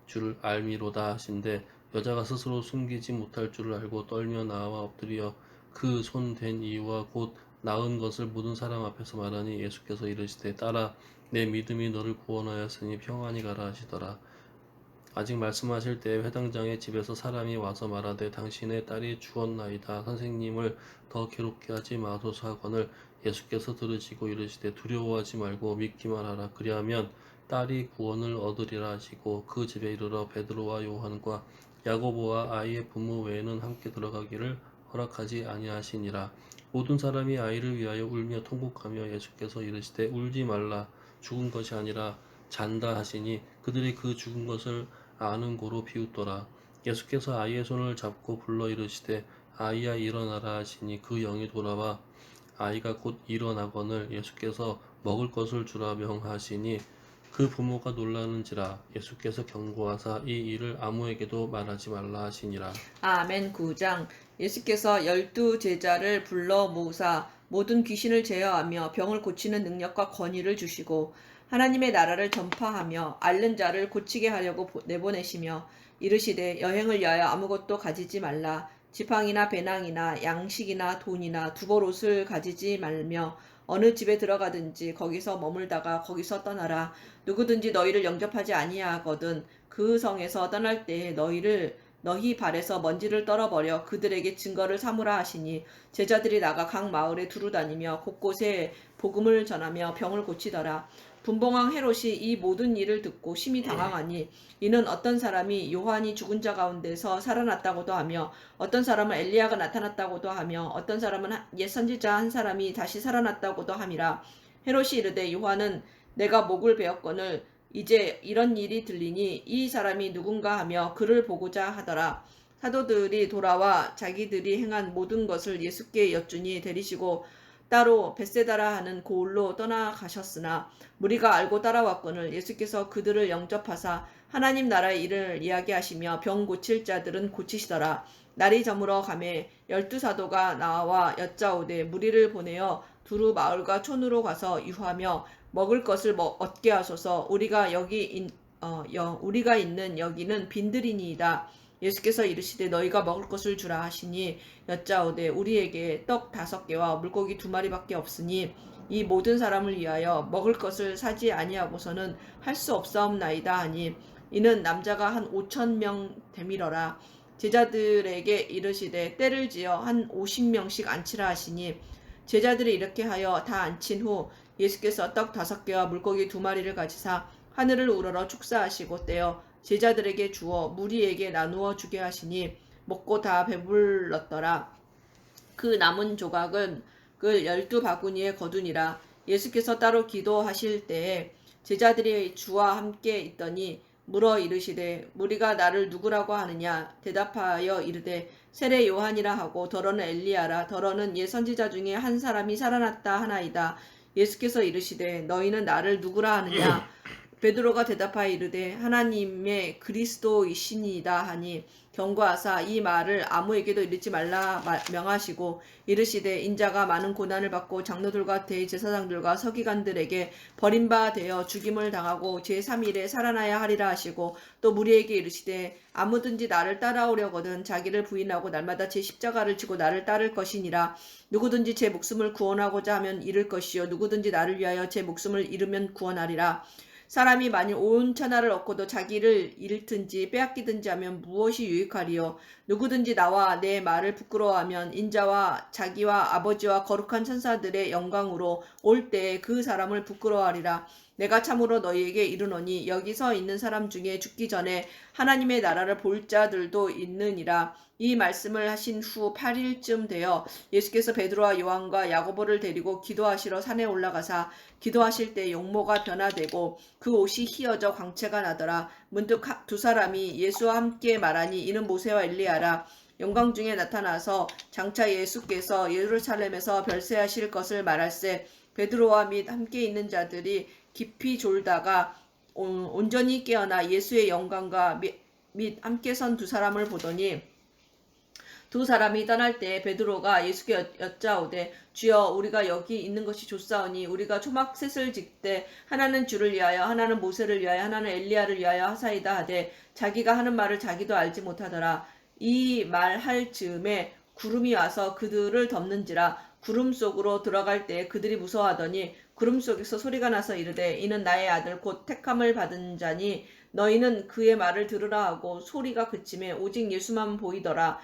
줄 알미로다 하신대 여자가 스스로 숨기지 못할 줄을 알고 떨며 나와 엎드려 그 손 댄 이유와 곧 나은 것을 모든 사람 앞에서 말하니 예수께서 이르시되 딸아 내 믿음이 너를 구원하였으니 평안히 가라 하시더라. 아직 말씀하실 때에 회당장의 집에서 사람이 와서 말하되 당신의 딸이 죽었나이다. 선생님을 더 괴롭게 하지 마소서 하거늘 예수께서 들으시고 이르시되 두려워하지 말고 믿기만 하라. 그리하면 딸이 구원을 얻으리라 하시고 그 집에 이르러 베드로와 요한과 야고보와 아이의 부모 외에는 함께 들어가기를 허락하지 아니하시니라. 모든 사람이 아이를 위하여 울며 통곡하며 예수께서 이르시되 울지 말라. 죽은 것이 아니라 잔다 하시니 그들이 그 죽은 것을 아는 고로 비웃더라. 예수께서 아이의 손을 잡고 불러 이르시되 아이야 일어나라 하시니 그 영이 돌아와 아이가 곧 일어나거늘 예수께서 먹을 것을 주라 명하시니 그 부모가 놀라는지라. 예수께서 경고하사 이 일을 아무에게도 말하지 말라 하시니라. 아멘. 9장. 예수께서 12제자를 불러 모으사 모든 귀신을 제어하며 병을 고치는 능력과 권위를 주시고 하나님의 나라를 전파하며 앓는 자를 고치게 하려고 내보내시며 이르시되 여행을 위하여 아무것도 가지지 말라. 지팡이나 배낭이나 양식이나 돈이나 두벌옷을 가지지 말며 어느 집에 들어가든지 거기서 머물다가 거기서 떠나라. 누구든지 너희를 영접하지 아니하거든 그 성에서 떠날 때에 너희 발에서 먼지를 떨어버려 그들에게 증거를 삼으라 하시니 제자들이 나가 각 마을에 두루 다니며 곳곳에 복음을 전하며 병을 고치더라. 분봉왕 헤롯이 이 모든 일을 듣고 심히 당황하니 이는 어떤 사람이 요한이 죽은 자 가운데서 살아났다고도 하며 어떤 사람은 엘리야가 나타났다고도 하며 어떤 사람은 옛 선지자 한 사람이 다시 살아났다고도 함이라. 헤롯이 이르되 요한은 내가 목을 베었거늘 이제 이런 일이 들리니 이 사람이 누군가 하며 그를 보고자 하더라. 사도들이 돌아와 자기들이 행한 모든 것을 예수께 여쭈니 데리시고 따로 벳세다라 하는 고을로 떠나가셨으나 무리가 알고 따라왔거늘 예수께서 그들을 영접하사 하나님 나라의 일을 이야기하시며 병 고칠 자들은 고치시더라. 날이 저물어 가매 12사도가 나와 여짜오되 무리를 보내어 두루 마을과 촌으로 가서 유하며 먹을 것을 얻게 하소서. 우리가 있는 여기는 빈들이니이다. 예수께서 이르시되 너희가 먹을 것을 주라 하시니 여짜오되 우리에게 떡 5개와 물고기 2마리밖에 없으니 이 모든 사람을 위하여 먹을 것을 사지 아니하고서는 할 수 없사옵나이다 하니 이는 남자가 한 5,000명 되밀어라. 제자들에게 이르시되 때를 지어 한 50명씩 앉히라 하시니 제자들이 이렇게 하여 다 앉힌 후 예수께서 떡 5개와 물고기 2마리를 가지사 하늘을 우러러 축사하시고 떼어 제자들에게 주어 무리에게 나누어 주게 하시니 먹고 다 배불렀더라. 그 남은 조각은 그 12바구니에 거두니라. 예수께서 따로 기도하실 때에 제자들이 주와 함께 있더니 물어 이르시되 무리가 나를 누구라고 하느냐. 대답하여 이르되 세례 요한이라 하고 더러는 엘리야라. 더러는 옛 선지자 중에 한 사람이 살아났다 하나이다. 예수께서 이르시되 너희는 나를 누구라 하느냐. 베드로가 대답하여 이르되 하나님의 그리스도이시니이다 하니 경고하사 이 말을 아무에게도 이르지 말라 명하시고 이르시되 인자가 많은 고난을 받고 장로들과 대제사장들과 서기관들에게 버림바 되어 죽임을 당하고 제3일에 살아나야 하리라 하시고 또 무리에게 이르시되 아무든지 나를 따라오려거든 자기를 부인하고 날마다 제 십자가를 지고 나를 따를 것이니라. 누구든지 제 목숨을 구원하고자 하면 잃을 것이요 누구든지 나를 위하여 제 목숨을 잃으면 구원하리라. 사람이 만일 온 천하를 얻고도 자기를 잃든지 빼앗기든지 하면 무엇이 유익하리요. 누구든지 나와 내 말을 부끄러워하면 인자와 자기와 아버지와 거룩한 천사들의 영광으로 올 때에 그 사람을 부끄러워하리라. 내가 참으로 너희에게 이르노니 여기 서 있는 사람 중에 죽기 전에 하나님의 나라를 볼 자들도 있느니라. 이 말씀을 하신 후 8일쯤 되어 예수께서 베드로와 요한과 야고보를 데리고 기도하시러 산에 올라가사 기도하실 때 용모가 변화되고 그 옷이 휘어져 광채가 나더라. 문득 두 사람이 예수와 함께 말하니 이는 모세와 엘리야라. 영광 중에 나타나서 장차 예수께서 예루살렘에서 별세하실 것을 말할세 베드로와 및 함께 있는 자들이 깊이 졸다가 온전히 깨어나 예수의 영광과 및 함께 선 두 사람을 보더니 두 사람이 떠날 때 베드로가 예수께 여짜오되 주여 우리가 여기 있는 것이 좋사오니 우리가 초막셋을 짓되 하나는 주를 위하여 하나는 모세를 위하여 하나는 엘리야를 위하여 하사이다 하되 자기가 하는 말을 자기도 알지 못하더라. 이 말 할 즈음에 구름이 와서 그들을 덮는지라. 구름 속으로 들어갈 때 그들이 무서워하더니 구름 속에서 소리가 나서 이르되 이는 나의 아들 곧 택함을 받은 자니 너희는 그의 말을 들으라 하고 소리가 그침에 오직 예수만 보이더라.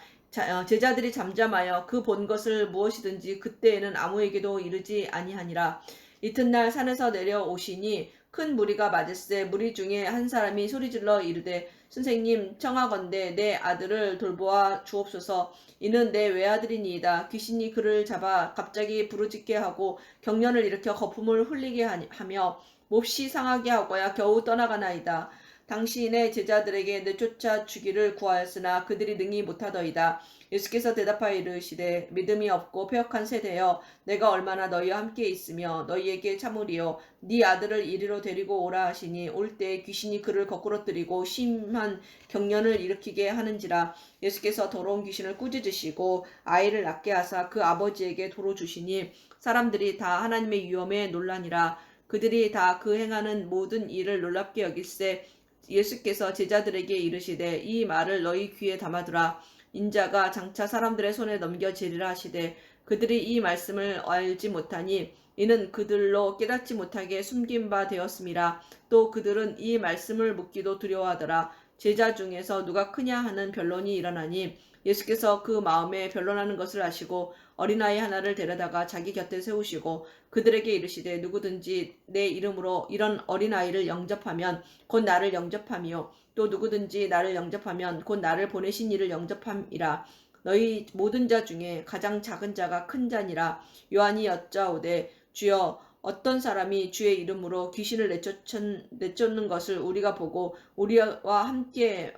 제자들이 잠잠하여 그 본 것을 무엇이든지 그때에는 아무에게도 이르지 아니하니라. 이튿날 산에서 내려오시니 큰 무리가 맞을세 무리 중에 한 사람이 소리질러 이르되 선생님 청하건대 내 아들을 돌보아 주옵소서. 이는 내 외아들이니이다. 귀신이 그를 잡아 갑자기 부르짖게 하고 경련을 일으켜 거품을 흘리게 하며 몹시 상하게 하고야 겨우 떠나가나이다. 당신의 제자들에게 내쫓아 주기를 구하였으나 그들이 능히 못하더이다. 예수께서 대답하여 이르시되 믿음이 없고 패역한 세대여 내가 얼마나 너희와 함께 있으며 너희에게 참으리요. 네 아들을 이리로 데리고 오라 하시니 올 때 귀신이 그를 거꾸러뜨리고 심한 경련을 일으키게 하는지라. 예수께서 더러운 귀신을 꾸짖으시고 아이를 낳게 하사 그 아버지에게 도로 주시니 사람들이 다 하나님의 위엄에 놀라니라. 그들이 다 그 행하는 모든 일을 놀랍게 여길세 예수께서 제자들에게 이르시되 이 말을 너희 귀에 담아두라. 인자가 장차 사람들의 손에 넘겨지리라 하시되 그들이 이 말씀을 알지 못하니 이는 그들로 깨닫지 못하게 숨긴 바 되었음이라. 또 그들은 이 말씀을 묻기도 두려워하더라. 제자 중에서 누가 크냐 하는 변론이 일어나니 예수께서 그 마음에 변론하는 것을 아시고 어린아이 하나를 데려다가 자기 곁에 세우시고 그들에게 이르시되 누구든지 내 이름으로 이런 어린아이를 영접하면 곧 나를 영접함이요 또 누구든지 나를 영접하면 곧 나를 보내신 이를 영접함이라. 너희 모든 자 중에 가장 작은 자가 큰 자니라. 요한이 여짜오되 주여 어떤 사람이 주의 이름으로 귀신을 내쫓는 것을 우리가 보고 우리와 함께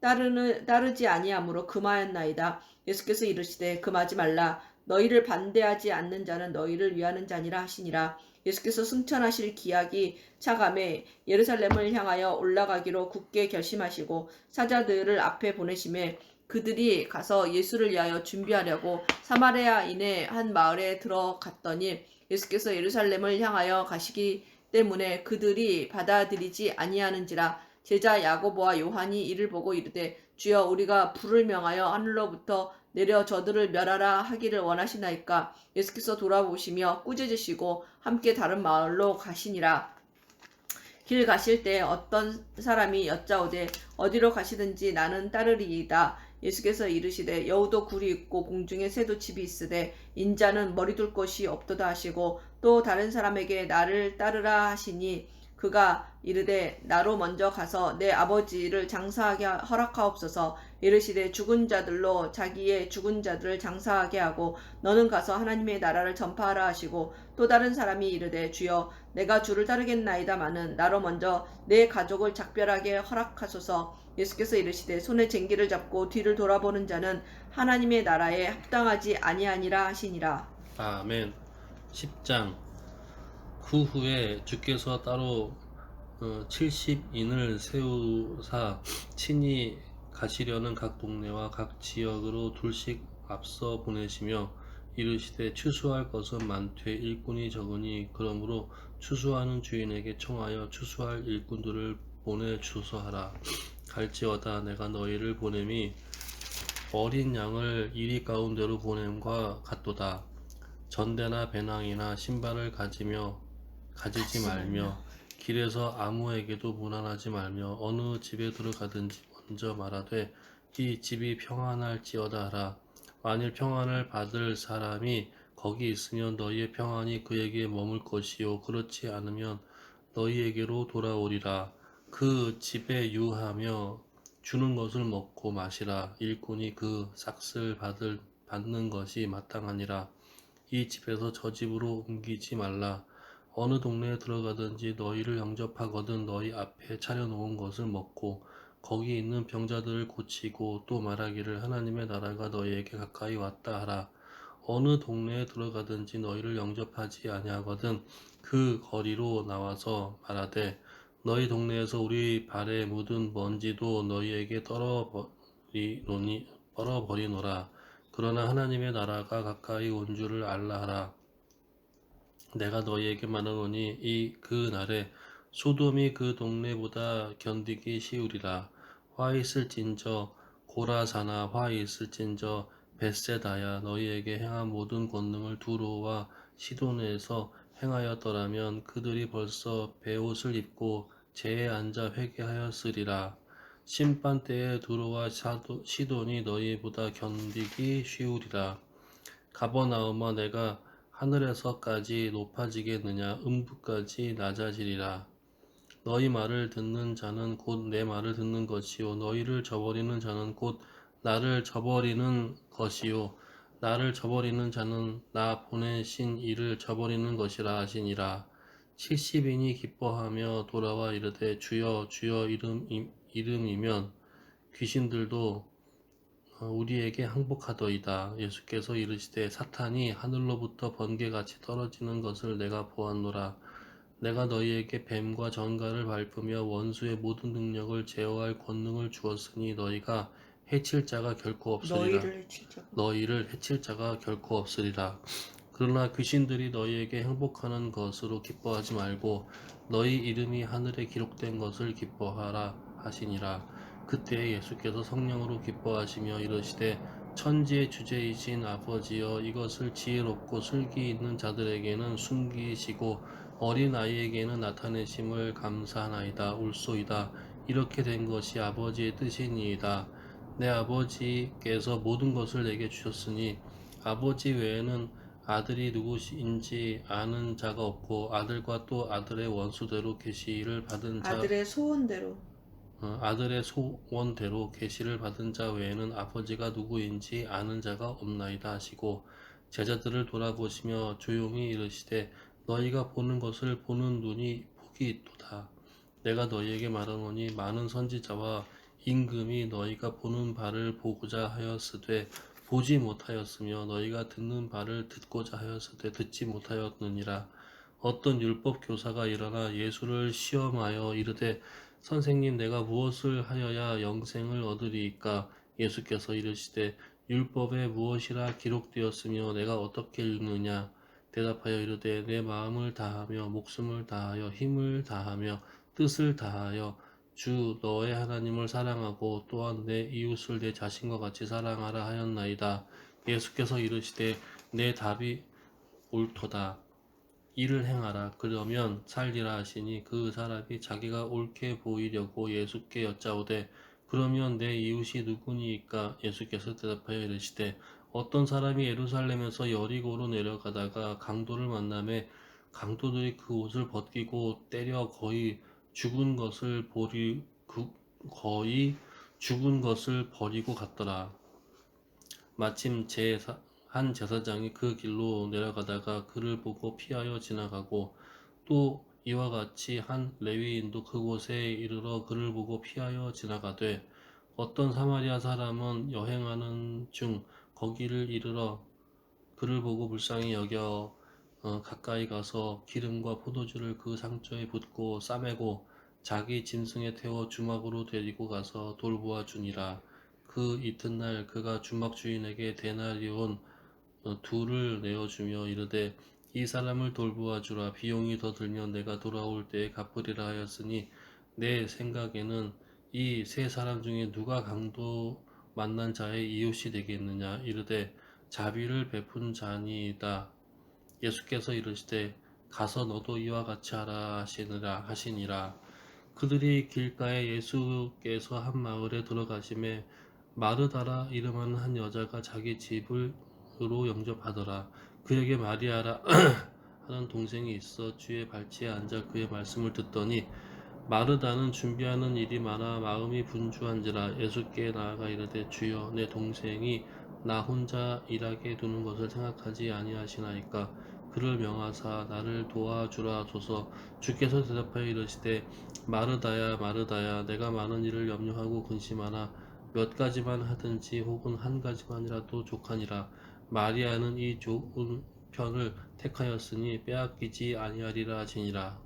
따르지 아니하므로 금하였나이다. 예수께서 이르시되 금하지 말라. 너희를 반대하지 않는 자는 너희를 위하는 자니라 하시니라. 예수께서 승천하실 기약이 차감에 예루살렘을 향하여 올라가기로 굳게 결심하시고 사자들을 앞에 보내심에 그들이 가서 예수를 위하여 준비하려고 사마리아인의 한 마을에 들어갔더니 예수께서 예루살렘을 향하여 가시기 때문에 그들이 받아들이지 아니하는지라. 제자 야고보와 요한이 이를 보고 이르되 주여 우리가 불을 명하여 하늘로부터 내려 저들을 멸하라 하기를 원하시나이까. 예수께서 돌아보시며 꾸짖으시고 함께 다른 마을로 가시니라. 길 가실 때 어떤 사람이 여짜오되 어디로 가시든지 나는 따르리이다. 예수께서 이르시되 여우도 굴이 있고 공중에 새도 집이 있으되 인자는 머리 둘 곳이 없도다 하시고 또 다른 사람에게 나를 따르라 하시니 그가 이르되 나로 먼저 가서 내 아버지를 장사하게 허락하옵소서. 이르시되 죽은 자들로 자기의 죽은 자들을 장사하게 하고 너는 가서 하나님의 나라를 전파하라 하시고 또 다른 사람이 이르되 주여 내가 주를 따르겠나이다마는 나로 먼저 내 가족을 작별하게 허락하소서. 예수께서 이르시되 손에 쟁기를 잡고 뒤를 돌아보는 자는 하나님의 나라에 합당하지 아니하니라 하시니라. 아멘. 10장. 그 후에 주께서 따로 70인을 세우사 친히 가시려는 각 동네와 각 지역으로 둘씩 앞서 보내시며 이르시되 추수할 것은 많되 일꾼이 적으니 그러므로 추수하는 주인에게 청하여 추수할 일꾼들을 보내 주소하라. 갈지어다 내가 너희를 보냄이 어린 양을 이리 가운데로 보냄과 같도다. 전대나 배낭이나 신발을 가지지 말며 길에서 아무에게도 무난하지 말며 어느 집에 들어가든지 먼저 말하되 이 집이 평안할지어다 하라. 만일 평안을 받을 사람이 거기 있으면 너희의 평안이 그에게 머물 것이요 그렇지 않으면 너희에게로 돌아오리라. 그 집에 유하며 주는 것을 먹고 마시라. 일꾼이 그 삭을 받는 것이 마땅하니라. 이 집에서 저 집으로 옮기지 말라. 어느 동네에 들어가든지 너희를 영접하거든 너희 앞에 차려놓은 것을 먹고 거기 있는 병자들을 고치고 또 말하기를 하나님의 나라가 너희에게 가까이 왔다 하라. 어느 동네에 들어가든지 너희를 영접하지 아니하거든 그 거리로 나와서 말하되 너희 동네에서 우리 발에 묻은 먼지도 너희에게 떨어버리노라. 그러나 하나님의 나라가 가까이 온 줄을 알라 하라. 내가 너희에게 말하노니 그 날에 소돔이 그 동네보다 견디기 쉬우리라. 화 있을진저 고라사나 화 있을진저 벳세다야. 너희에게 행한 모든 권능을 두로와 시돈에서 행하였더라면 그들이 벌써 베옷을 입고 재에 앉아 회개하였으리라. 심판 때에 두로와 시돈이 너희보다 견디기 쉬우리라. 가버나움아 내가 하늘에서까지 높아지겠느냐 음부까지 낮아지리라. 너희 말을 듣는 자는 곧 내 말을 듣는 것이요 너희를 저버리는 자는 곧 나를 저버리는 것이요 나를 저버리는 자는 나 보내신 이를 저버리는 것이라 하시니라. 70인이 기뻐하며 돌아와 이르되 주여 주여 이름이면 귀신들도 우리에게 항복하더이다. 예수께서 이르시되 사탄이 하늘로부터 번개같이 떨어지는 것을 내가 보았노라. 내가 너희에게 뱀과 전갈을 밟으며 원수의 모든 능력을 제어할 권능을 주었으니 너희가 해칠 자가 결코 없으리라. 너희를 해칠 자가 결코 없으리라. 그러나 귀신들이 너희에게 행복하는 것으로 기뻐하지 말고 너희 이름이 하늘에 기록된 것을 기뻐하라 하시니라. 그때 예수께서 성령으로 기뻐하시며 이르시되 천지의 주제이신 아버지여 이것을 지혜롭고 슬기 있는 자들에게는 숨기시고 어린 아이에게는 나타내심을 감사하나이다. 울소이다. 이렇게 된 것이 아버지의 뜻이니이다. 내 아버지께서 모든 것을 내게 주셨으니 아버지 외에는 아들이 누구인지 아는 자가 없고 아들과 또 아들의 원수대로 계시를 받은 자 아들의 소원대로. 아들의 소원대로 계시를 받은 자 외에는 아버지가 누구인지 아는 자가 없나이다 하시고 제자들을 돌아보시며 조용히 이르시되 너희가 보는 것을 보는 눈이 복이 있도다. 내가 너희에게 말하노니 많은 선지자와 임금이 너희가 보는 바를 보고자 하였으되 보지 못하였으며 너희가 듣는 바를 듣고자 하였으되 듣지 못하였느니라. 어떤 율법 교사가 일어나 예수를 시험하여 이르되 선생님 내가 무엇을 하여야 영생을 얻으리이까? 예수께서 이르시되 율법에 무엇이라 기록되었으며 내가 어떻게 읽느냐? 대답하여 이르되 내 마음을 다하며 목숨을 다하여 힘을 다하며 뜻을 다하여 주 너의 하나님을 사랑하고 또한 내 이웃을 내 자신과 같이 사랑하라 하였나이다. 예수께서 이르시되 내 답이 옳도다. 이를 행하라. 그러면 살리라 하시니 그 사람이 자기가 옳게 보이려고 예수께 여짜오되 그러면 내 이웃이 누구니이까? 예수께서 대답하여 이르시되 어떤 사람이 예루살렘에서 여리고로 내려가다가 강도를 만나매 강도들이 그 옷을 벗기고 때려 거의 죽은 것을 버리고 갔더라. 마침 한 제사장이 그 길로 내려가다가 그를 보고 피하여 지나가고 또 이와 같이 한 레위인도 그곳에 이르러 그를 보고 피하여 지나가되 어떤 사마리아 사람은 여행하는 중 거기를 이르러 그를 보고 불쌍히 여겨 가까이 가서 기름과 포도주를 그 상처에 붓고 싸매고 자기 짐승에 태워 주막으로 데리고 가서 돌보아 주니라. 그 이튿날 그가 주막 주인에게 데나리온 둘을 내어주며 이르되 이 사람을 돌보아 주라. 비용이 더 들면 내가 돌아올 때에 갚으리라 하였으니 내 생각에는 이 세 사람 중에 누가 강도 만난 자의 이웃이 되겠느냐? 이르되 자비를 베푼 자니이다. 예수께서 이르시되 가서 너도 이와 같이 하라 하시니라. 그들이 길가에 예수께서 한 마을에 들어가심에 마르다라 이름하는 한 여자가 자기 집으로 영접하더라. 그에게 마리아라 하는 동생이 있어 주의 발치에 앉아 그의 말씀을 듣더니 마르다는 준비하는 일이 많아 마음이 분주한지라. 예수께 나아가 이르되 주여 내 동생이 나 혼자 일하게 두는 것을 생각하지 아니하시나이까? 그를 명하사 나를 도와주라 하소서. 주께서 대답하여 이르시되 마르다야 마르다야 내가 많은 일을 염려하고 근심하나 몇 가지만 하든지 혹은 한 가지만이라도 족하니라. 마리아는 이 좋은 편을 택하였으니 빼앗기지 아니하리라 하시니라.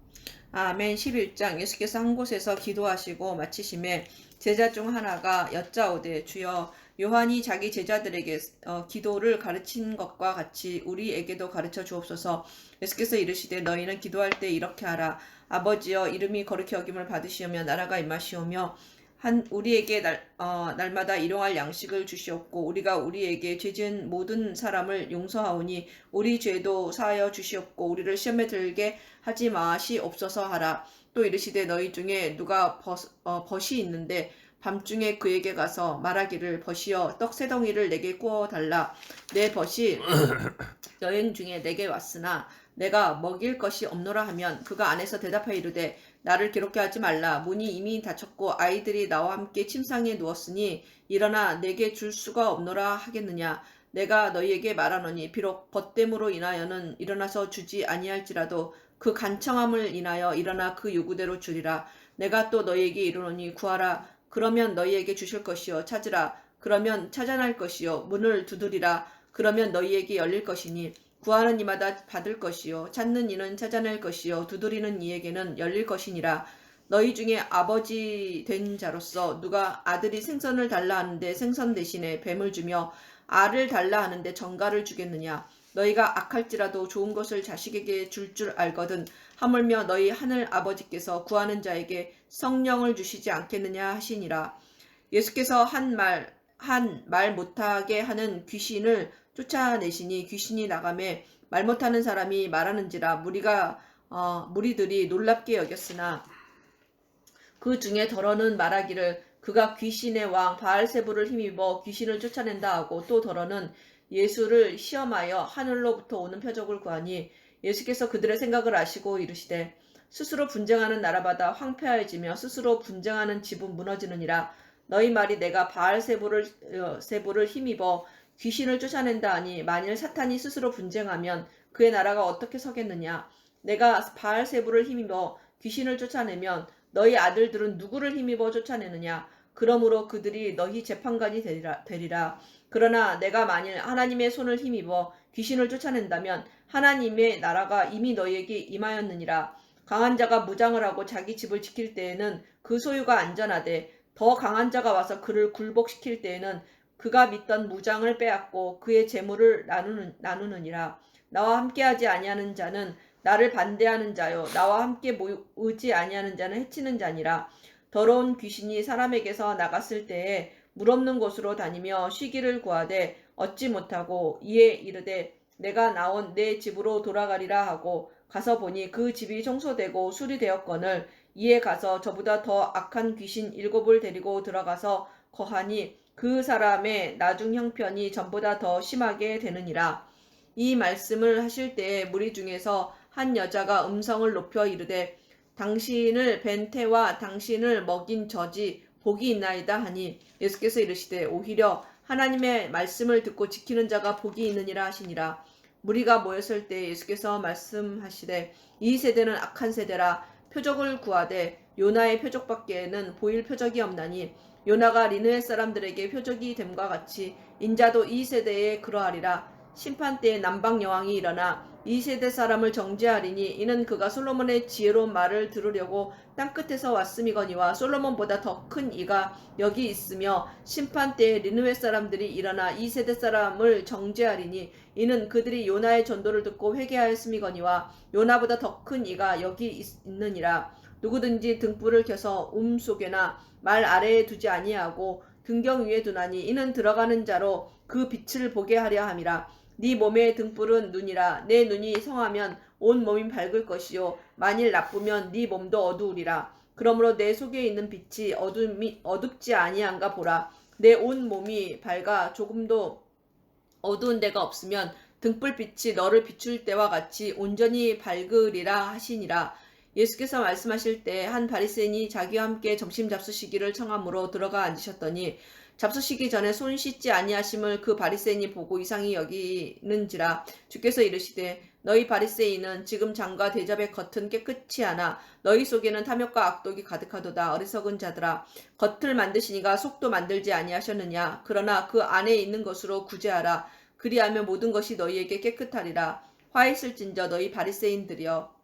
아멘. 11장. 예수께서 한 곳에서 기도하시고 마치심에 제자 중 하나가 여짜오되 주여 요한이 자기 제자들에게 기도를 가르친 것과 같이 우리에게도 가르쳐 주옵소서. 예수께서 이르시되 너희는 기도할 때 이렇게 하라. 아버지여 이름이 거룩히 여김을 받으시오며 나라가 임하시오며 우리에게 날마다 일용할 양식을 주시옵고 우리가 우리에게 죄지은 모든 사람을 용서하오니 우리 죄도 사하여 주시옵고 우리를 시험에 들게 하지 마시옵소서 하라. 또 이르시되 너희 중에 누가 벗이 있는데 밤중에 그에게 가서 말하기를 벗이여 떡 세 덩이를 내게 구워 달라. 내 벗이 여행 중에 내게 왔으나 내가 먹일 것이 없노라 하면 그가 안에서 대답하여 이르되 나를 괴롭게 하지 말라. 문이 이미 닫혔고 아이들이 나와 함께 침상에 누웠으니 일어나 내게 줄 수가 없노라 하겠느냐. 내가 너희에게 말하노니 비록 벗됨으로 인하여는 일어나서 주지 아니할지라도 그 간청함을 인하여 일어나 그 요구대로 주리라. 내가 또 너희에게 이르노니 구하라. 그러면 너희에게 주실 것이요. 찾으라. 그러면 찾아날 것이요. 문을 두드리라. 그러면 너희에게 열릴 것이니 구하는 이마다 받을 것이요 찾는 이는 찾아낼 것이요 두드리는 이에게는 열릴 것이니라. 너희 중에 아버지 된 자로서 누가 아들이 생선을 달라 하는데 생선 대신에 뱀을 주며 알을 달라 하는데 정갈을 주겠느냐. 너희가 악할지라도 좋은 것을 자식에게 줄 알거든 하물며 너희 하늘 아버지께서 구하는 자에게 성령을 주시지 않겠느냐 하시니라. 예수께서 한 말 못하게 하는 귀신을 쫓아내시니 귀신이 나가매 말 못하는 사람이 말하는지라 무리들이 놀랍게 여겼으나 그 중에 더러는 말하기를 그가 귀신의 왕 바알세불을 힘입어 귀신을 쫓아낸다 하고 또 더러는 예수를 시험하여 하늘로부터 오는 표적을 구하니 예수께서 그들의 생각을 아시고 이르시되 스스로 분쟁하는 나라마다 황폐해지며 스스로 분쟁하는 집은 무너지느니라. 너희 말이 내가 바알세불을 힘입어 귀신을 쫓아낸다 하니 만일 사탄이 스스로 분쟁하면 그의 나라가 어떻게 서겠느냐. 내가 바알세불을 힘입어 귀신을 쫓아내면 너희 아들들은 누구를 힘입어 쫓아내느냐. 그러므로 그들이 너희 재판관이 되리라. 그러나 내가 만일 하나님의 손을 힘입어 귀신을 쫓아낸다면 하나님의 나라가 이미 너희에게 임하였느니라. 강한 자가 무장을 하고 자기 집을 지킬 때에는 그 소유가 안전하되 더 강한 자가 와서 그를 굴복시킬 때에는 그가 믿던 무장을 빼앗고 그의 재물을 나누느니라. 나와 함께하지 아니하는 자는 나를 반대하는 자요 나와 함께 모으지 아니하는 자는 해치는 자니라. 더러운 귀신이 사람에게서 나갔을 때에 물 없는 곳으로 다니며 쉬기를 구하되 얻지 못하고 이에 이르되 내가 나온 내 집으로 돌아가리라 하고 가서 보니 그 집이 청소되고 수리되었거늘 이에 가서 저보다 더 악한 귀신 7을 데리고 들어가서 거하니 그 사람의 나중 형편이 전보다 더 심하게 되느니라. 이 말씀을 하실 때에 무리 중에서 한 여자가 음성을 높여 이르되 당신을 뵌 태와 당신을 먹인 저지 복이 있나이다 하니 예수께서 이르시되 오히려 하나님의 말씀을 듣고 지키는 자가 복이 있느니라 하시니라. 무리가 모였을 때 예수께서 말씀하시되 이 세대는 악한 세대라. 표적을 구하되 요나의 표적밖에는 보일 표적이 없나니 요나가 니느웨 사람들에게 표적이 됨과 같이 인자도 이 세대에 그러하리라. 심판 때에 남방 여왕이 일어나 이 세대 사람을 정죄하리니 이는 그가 솔로몬의 지혜로운 말을 들으려고 땅끝에서 왔음이거니와 솔로몬보다 더 큰 이가 여기 있으며 심판 때에 니느웨 사람들이 일어나 이 세대 사람을 정죄하리니 이는 그들이 요나의 전도를 듣고 회개하였음이거니와 요나보다 더 큰 이가 여기 있느니라. 누구든지 등불을 켜서 속에나 말 아래에 두지 아니하고 등경 위에 두나니 이는 들어가는 자로 그 빛을 보게 하려 함이라. 네 몸의 등불은 눈이라. 내 눈이 성하면 온 몸이 밝을 것이요 만일 나쁘면 네 몸도 어두우리라. 그러므로 내 속에 있는 빛이 어둡지 아니한가 보라. 내 온 몸이 밝아 조금도 어두운 데가 없으면 등불빛이 너를 비출 때와 같이 온전히 밝으리라 하시니라. 예수께서 말씀하실 때 한 바리새인이 자기와 함께 점심 잡수시기를 청함으로 들어가 앉으셨더니 잡수시기 전에 손 씻지 아니하심을 그 바리새인이 보고 이상히 여기는지라. 주께서 이르시되 너희 바리새인은 지금 장과 대접의 겉은 깨끗이 하나 너희 속에는 탐욕과 악독이 가득하도다. 어리석은 자들아, 겉을 만드시니가 속도 만들지 아니하셨느냐. 그러나 그 안에 있는 것으로 구제하라. 그리하면 모든 것이 너희에게 깨끗하리라. 화 있을진저 너희 바리새인이여,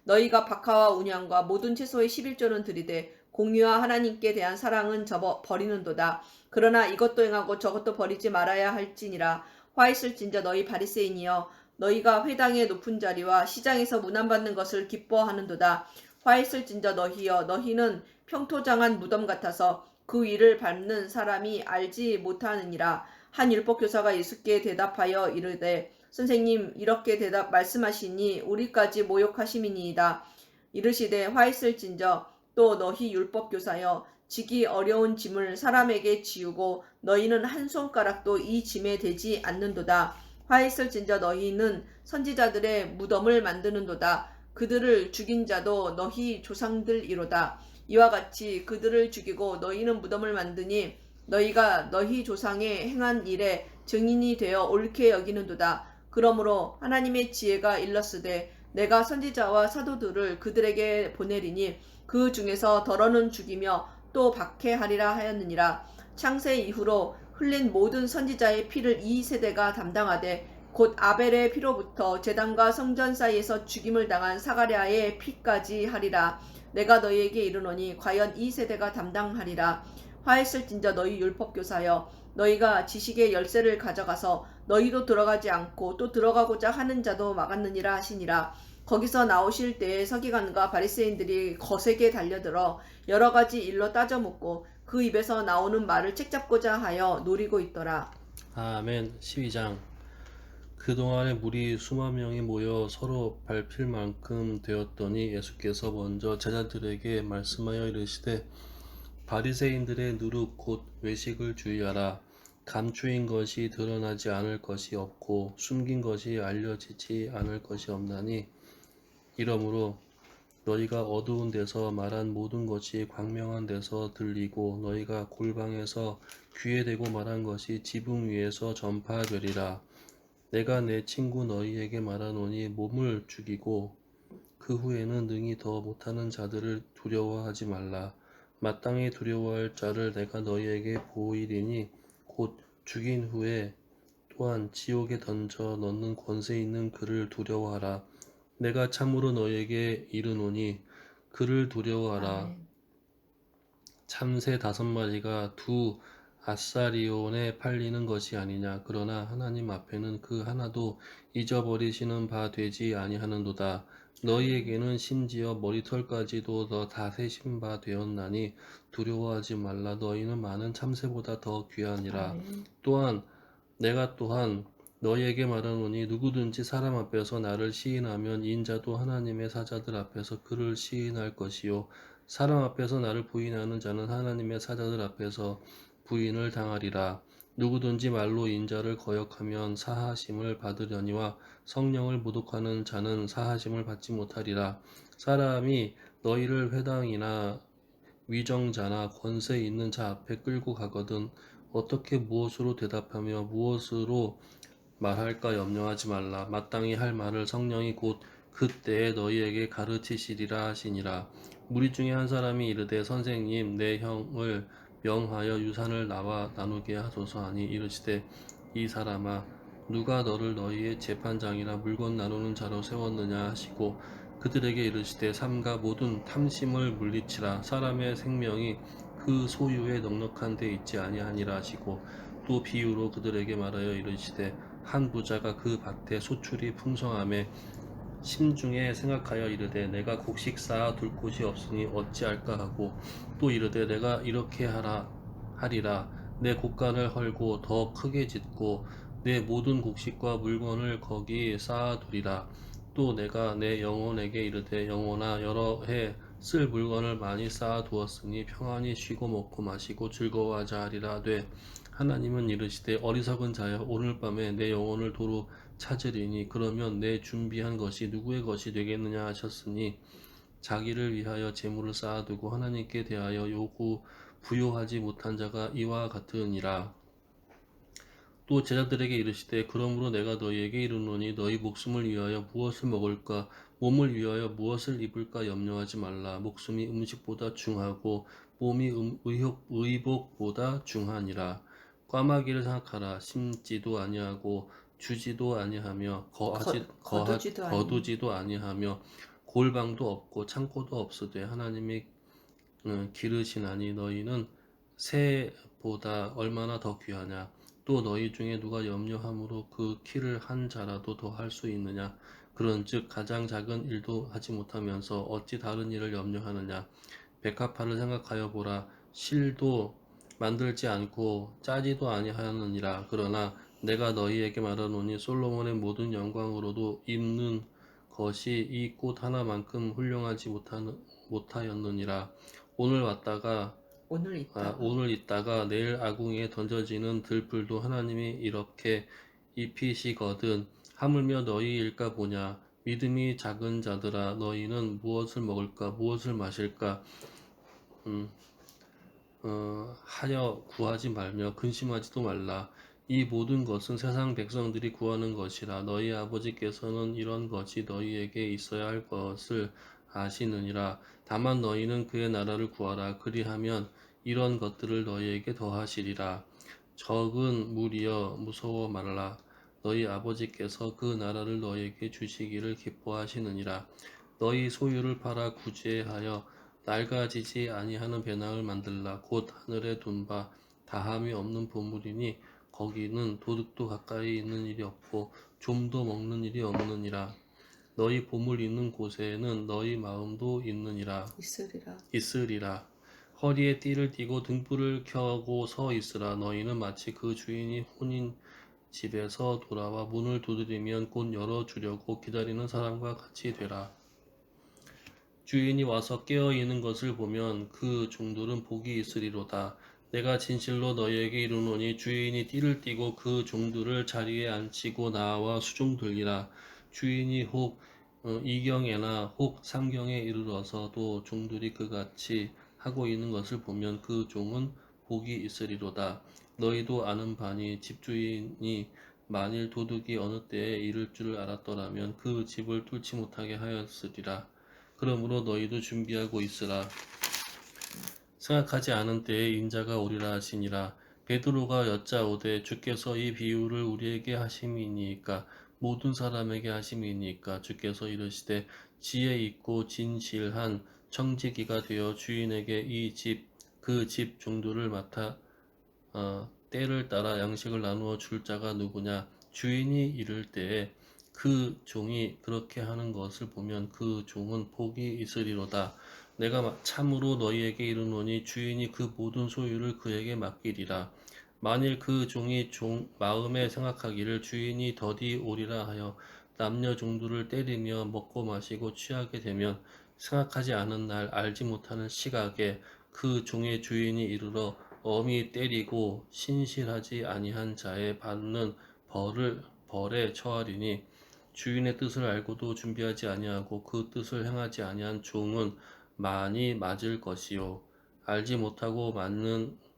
너희가 박하와 운양과 모든 채소의 11조는 드리되 공의와 하나님께 대한 사랑은 버리는도다. 그러나 이것도 행하고 저것도 버리지 말아야 할지니라. 화 있을진저 너희 바리새인이여, 너희가 회당의 높은 자리와 시장에서 문안받는 것을 기뻐하는도다. 화 있을진저 너희여, 너희는 평토장한 무덤 같아서 그 위를 밟는 사람이 알지 못하느니라. 한 율법교사가 예수께 대답하여 이르되 선생님, 이렇게 말씀하시니 우리까지 모욕하심이니이다. 이르시되 화 있을진저 또 너희 율법교사여, 지기 어려운 짐을 사람에게 지우고 너희는 한 손가락도 이 짐에 대지 않는도다. 화 있을진저 너희는 선지자들의 무덤을 만드는도다. 그들을 죽인 자도 너희 조상들이로다. 이와 같이 그들을 죽이고 너희는 무덤을 만드니 너희가 너희 조상의 행한 일에 증인이 되어 옳게 여기는도다. 그러므로 하나님의 지혜가 일렀으되 내가 선지자와 사도들을 그들에게 보내리니 그 중에서 더러는 죽이며 또 박해하리라 하였느니라. 창세 이후로 흘린 모든 선지자의 피를 이 세대가 담당하되 곧 아벨의 피로부터 제단과 성전 사이에서 죽임을 당한 사가랴의 피까지 하리라. 내가 너희에게 이르노니 과연 이 세대가 담당하리라. 화 있을진저 너희 율법교사여, 너희가 지식의 열쇠를 가져가서 너희도 들어가지 않고 또 들어가고자 하는 자도 막았느니라 하시니라. 거기서 나오실 때에 서기관과 바리새인들이 거세게 달려들어 여러 가지 일로 따져 묻고 그 입에서 나오는 말을 책잡고자 하여 노리고 있더라. 아멘. 12장. 그동안에 무리 수만 명이 모여 서로 밟힐 만큼 되었더니 예수께서 먼저 제자들에게 말씀하여 이르시되 바리새인들의 누룩 곧 외식을 주의하라. 감추인 것이 드러나지 않을 것이 없고 숨긴 것이 알려지지 않을 것이 없나니 이러므로 너희가 어두운 데서 말한 모든 것이 광명한 데서 들리고 너희가 골방에서 귀에 대고 말한 것이 지붕 위에서 전파되리라. 내가 내 친구 너희에게 말하노니 몸을 죽이고 그 후에는 능히 더 못하는 자들을 두려워하지 말라. 마땅히 두려워할 자를 내가 너희에게 보이리니 곧 죽인 후에 또한 지옥에 던져 넣는 권세 있는 그를 두려워하라. 내가 참으로 너희에게 이르노니 그를 두려워하라. 아멘. 참새 5마리가 두 아사리온에 팔리는 것이 아니냐. 그러나 하나님 앞에는 그 하나도 잊어버리시는 바 되지 아니하는도다. 너희에게는 심지어 머리털까지도 다 세신 바 되었나니 두려워하지 말라. 너희는 많은 참새보다 더 귀하니라. 아멘. 또한 내가 또한 너희에게 말하노니 누구든지 사람 앞에서 나를 시인하면 인자도 하나님의 사자들 앞에서 그를 시인할 것이요 사람 앞에서 나를 부인하는 자는 하나님의 사자들 앞에서 부인을 당하리라. 누구든지 말로 인자를 거역하면 사하심을 받으려니와 성령을 모독하는 자는 사하심을 받지 못하리라. 사람이 너희를 회당이나 위정자나 권세 있는 자 앞에 끌고 가거든 어떻게 무엇으로 대답하며 무엇으로 말할까 염려하지 말라. 마땅히 할 말을 성령이 곧 그때에 너희에게 가르치시리라 하시니라. 무리 중에 한 사람이 이르되 선생님 내 형을 명하여 유산을 나와 나누게 하소서 하니 이르시되 이 사람아 누가 너를 너희의 재판장이나 물건 나누는 자로 세웠느냐 하시고 그들에게 이르시되 삼가 모든 탐심을 물리치라. 사람의 생명이 그 소유에 넉넉한 데 있지 아니하니라 하시고 또 비유로 그들에게 말하여 이르시되 한 부자가 그 밭에 소출이 풍성함에 심중에 생각하여 이르되 내가 곡식 쌓아 둘 곳이 없으니 어찌할까 하고 또 이르되 내가 이렇게 하리라. 내 곳간을 헐고 더 크게 짓고 내 모든 곡식과 물건을 거기 쌓아두리라. 또 내가 내 영혼에게 이르되 영혼아 여러 해 쓸 물건을 많이 쌓아두었으니 평안히 쉬고 먹고 마시고 즐거워하자 하리라 하되 하나님은 이르시되 어리석은 자여 오늘 밤에 내 영혼을 도로 찾으리니 그러면 내 준비한 것이 누구의 것이 되겠느냐 하셨으니 자기를 위하여 재물을 쌓아두고 하나님께 대하여 부요하지 못한 자가 이와 같으니라. 또 제자들에게 이르시되 그러므로 내가 너희에게 이르노니 너희 목숨을 위하여 무엇을 먹을까 몸을 위하여 무엇을 입을까 염려하지 말라. 목숨이 음식보다 중하고 몸이 의복보다 중하니라. 꽈마귀를 생각하라. 심지도 아니하고 주지도 아니하며 거두지도 아니하며 골방도 없고 창고도 없으되 하나님이 기르시나니 너희는 새보다 얼마나 더 귀하냐. 또 너희 중에 누가 염려함으로 그 키를 한 자라도 더 할 수 있느냐. 그런즉 가장 작은 일도 하지 못하면서 어찌 다른 일을 염려하느냐. 백합화를 생각하여 보라. 실도 만들지 않고 짜지도 아니하느니라. 그러나 내가 너희에게 말하노니 솔로몬의 모든 영광으로도 입는 것이 이 꽃 하나만큼 훌륭하지 못하였느니라. 오늘 있다가 내일 아궁이에 던져지는 들불도 하나님이 이렇게 입히시거든. 하물며 너희일까 보냐. 믿음이 작은 자들아 너희는 무엇을 먹을까 무엇을 마실까 하여 구하지 말며 근심하지도 말라. 이 모든 것은 세상 백성들이 구하는 것이라. 너희 아버지께서는 이런 것이 너희에게 있어야 할 것을 아시느니라. 다만 너희는 그의 나라를 구하라. 그리하면 이런 것들을 너희에게 더하시리라. 적은 무리여 무서워 말라. 너희 아버지께서 그 나라를 너희에게 주시기를 기뻐하시느니라. 너희 소유를 팔아 구제하여 낡아지지 아니하는 배낭을 만들라. 곧 하늘에 둔 바 다함이 없는 보물이니 거기는 도둑도 가까이 있는 일이 없고 좀도 먹는 일이 없느니라. 너희 보물 있는 곳에는 너희 마음도 있으리라. 허리에 띠를 띠고 등불을 켜고 서 있으라. 너희는 마치 그 주인이 혼인 집에서 돌아와 문을 두드리면 곧 열어주려고 기다리는 사람과 같이 되라. 주인이 와서 깨어 있는 것을 보면 그 종들은 복이 있으리로다. 내가 진실로 너희에게 이르노니 주인이 띠를 띠고 그 종들을 자리에 앉히고 나와 수종 들리라. 주인이 혹 이경에나 혹 삼경에 이르러서도 종들이 그같이 하고 있는 것을 보면 그 종은 복이 있으리로다. 너희도 아는 바니 집주인이 만일 도둑이 어느 때에 이를 줄 알았더라면 그 집을 뚫지 못하게 하였으리라. 그러므로 너희도 준비하고 있으라. 생각하지 않은 때에 인자가 오리라 하시니라. 베드로가 여짜오되 주께서 이 비유를 우리에게 하심이니까 모든 사람에게 하심이니까 주께서 이르시되 지혜 있고 진실한 청지기가 되어 주인에게 이 집 그 집 종들을 맡아 때를 따라 양식을 나누어 줄 자가 누구냐. 주인이 이를 때에 그 종이 그렇게 하는 것을 보면 그 종은 복이 있으리로다. 내가 참으로 너희에게 이르노니 주인이 그 모든 소유를 그에게 맡기리라. 만일 그 종이 마음에 생각하기를 주인이 더디 오리라 하여 남녀 종들을 때리며 먹고 마시고 취하게 되면 생각하지 않은 날 알지 못하는 시각에 그 종의 주인이 이르러 엄히 때리고 신실하지 아니한 자에 받는 벌에 처하리니 주인의 뜻을 알고도 준비하지 아니하고 그 뜻을 행하지 아니한 종은 많이 맞을 것이요 알지 못하고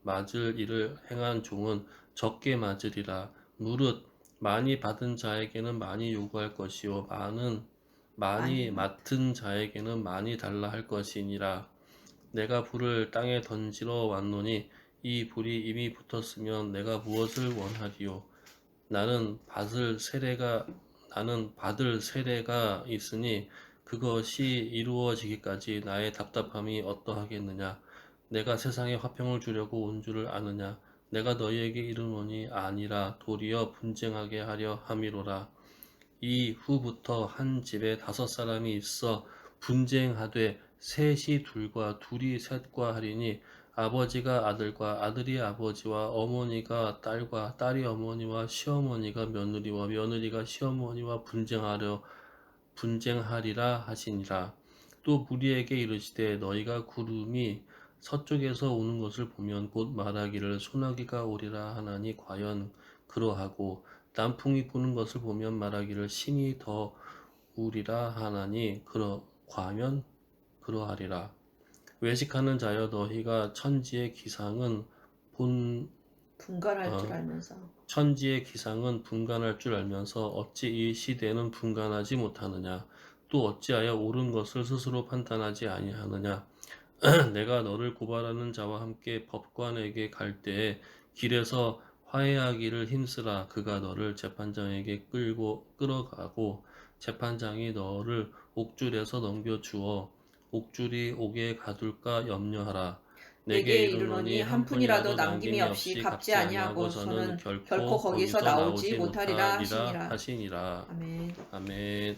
맞을 일을 행한 종은 적게 맞으리라. 무릇 많이 받은 자에게는 많이 요구할 것이요 많이 맡은 자에게는 많이 달라 할 것이니라. 내가 불을 땅에 던지러 왔노니 이 불이 이미 붙었으면 내가 무엇을 원하리요. 나는 받을 세례가 있으니 그것이 이루어지기까지 나의 답답함이 어떠하겠느냐. 내가 세상에 화평을 주려고 온 줄을 아느냐. 내가 너희에게 이르노니 아니라 도리어 분쟁하게 하려 함이로라. 이 후부터 한 집에 5사람이 있어 분쟁하되 셋이 둘과 둘이 셋과 하리니 아버지가 아들과 아들이 아버지와 어머니가 딸과 딸이 어머니와 시어머니가 며느리와 며느리가 시어머니와 분쟁하리라 하시니라. 또 무리에게 이르시되 너희가 구름이 서쪽에서 오는 것을 보면 곧 말하기를 소나기가 오리라 하나니 과연 그러하고 남풍이 부는 것을 보면 말하기를 신이 더 우리라 하나니 과면 그러하리라. 외식하는 자여 너희가 천지의 기상은 분간할 줄 알면서 어찌 이 시대는 분간하지 못하느냐. 또 어찌하여 옳은 것을 스스로 판단하지 아니하느냐. 내가 너를 고발하는 자와 함께 법관에게 갈 때에 길에서 화해하기를 힘쓰라. 그가 너를 재판장에게 끌어가고 재판장이 너를 옥줄에서 넘겨주어 옥줄이 옥에 가둘까 염려하라. 내게 이르노니 한 푼이라도 남김이 없이 갚지 아니하고서는 결코 거기서 나오지 못하리라 하시니라. 아멘. 아멘.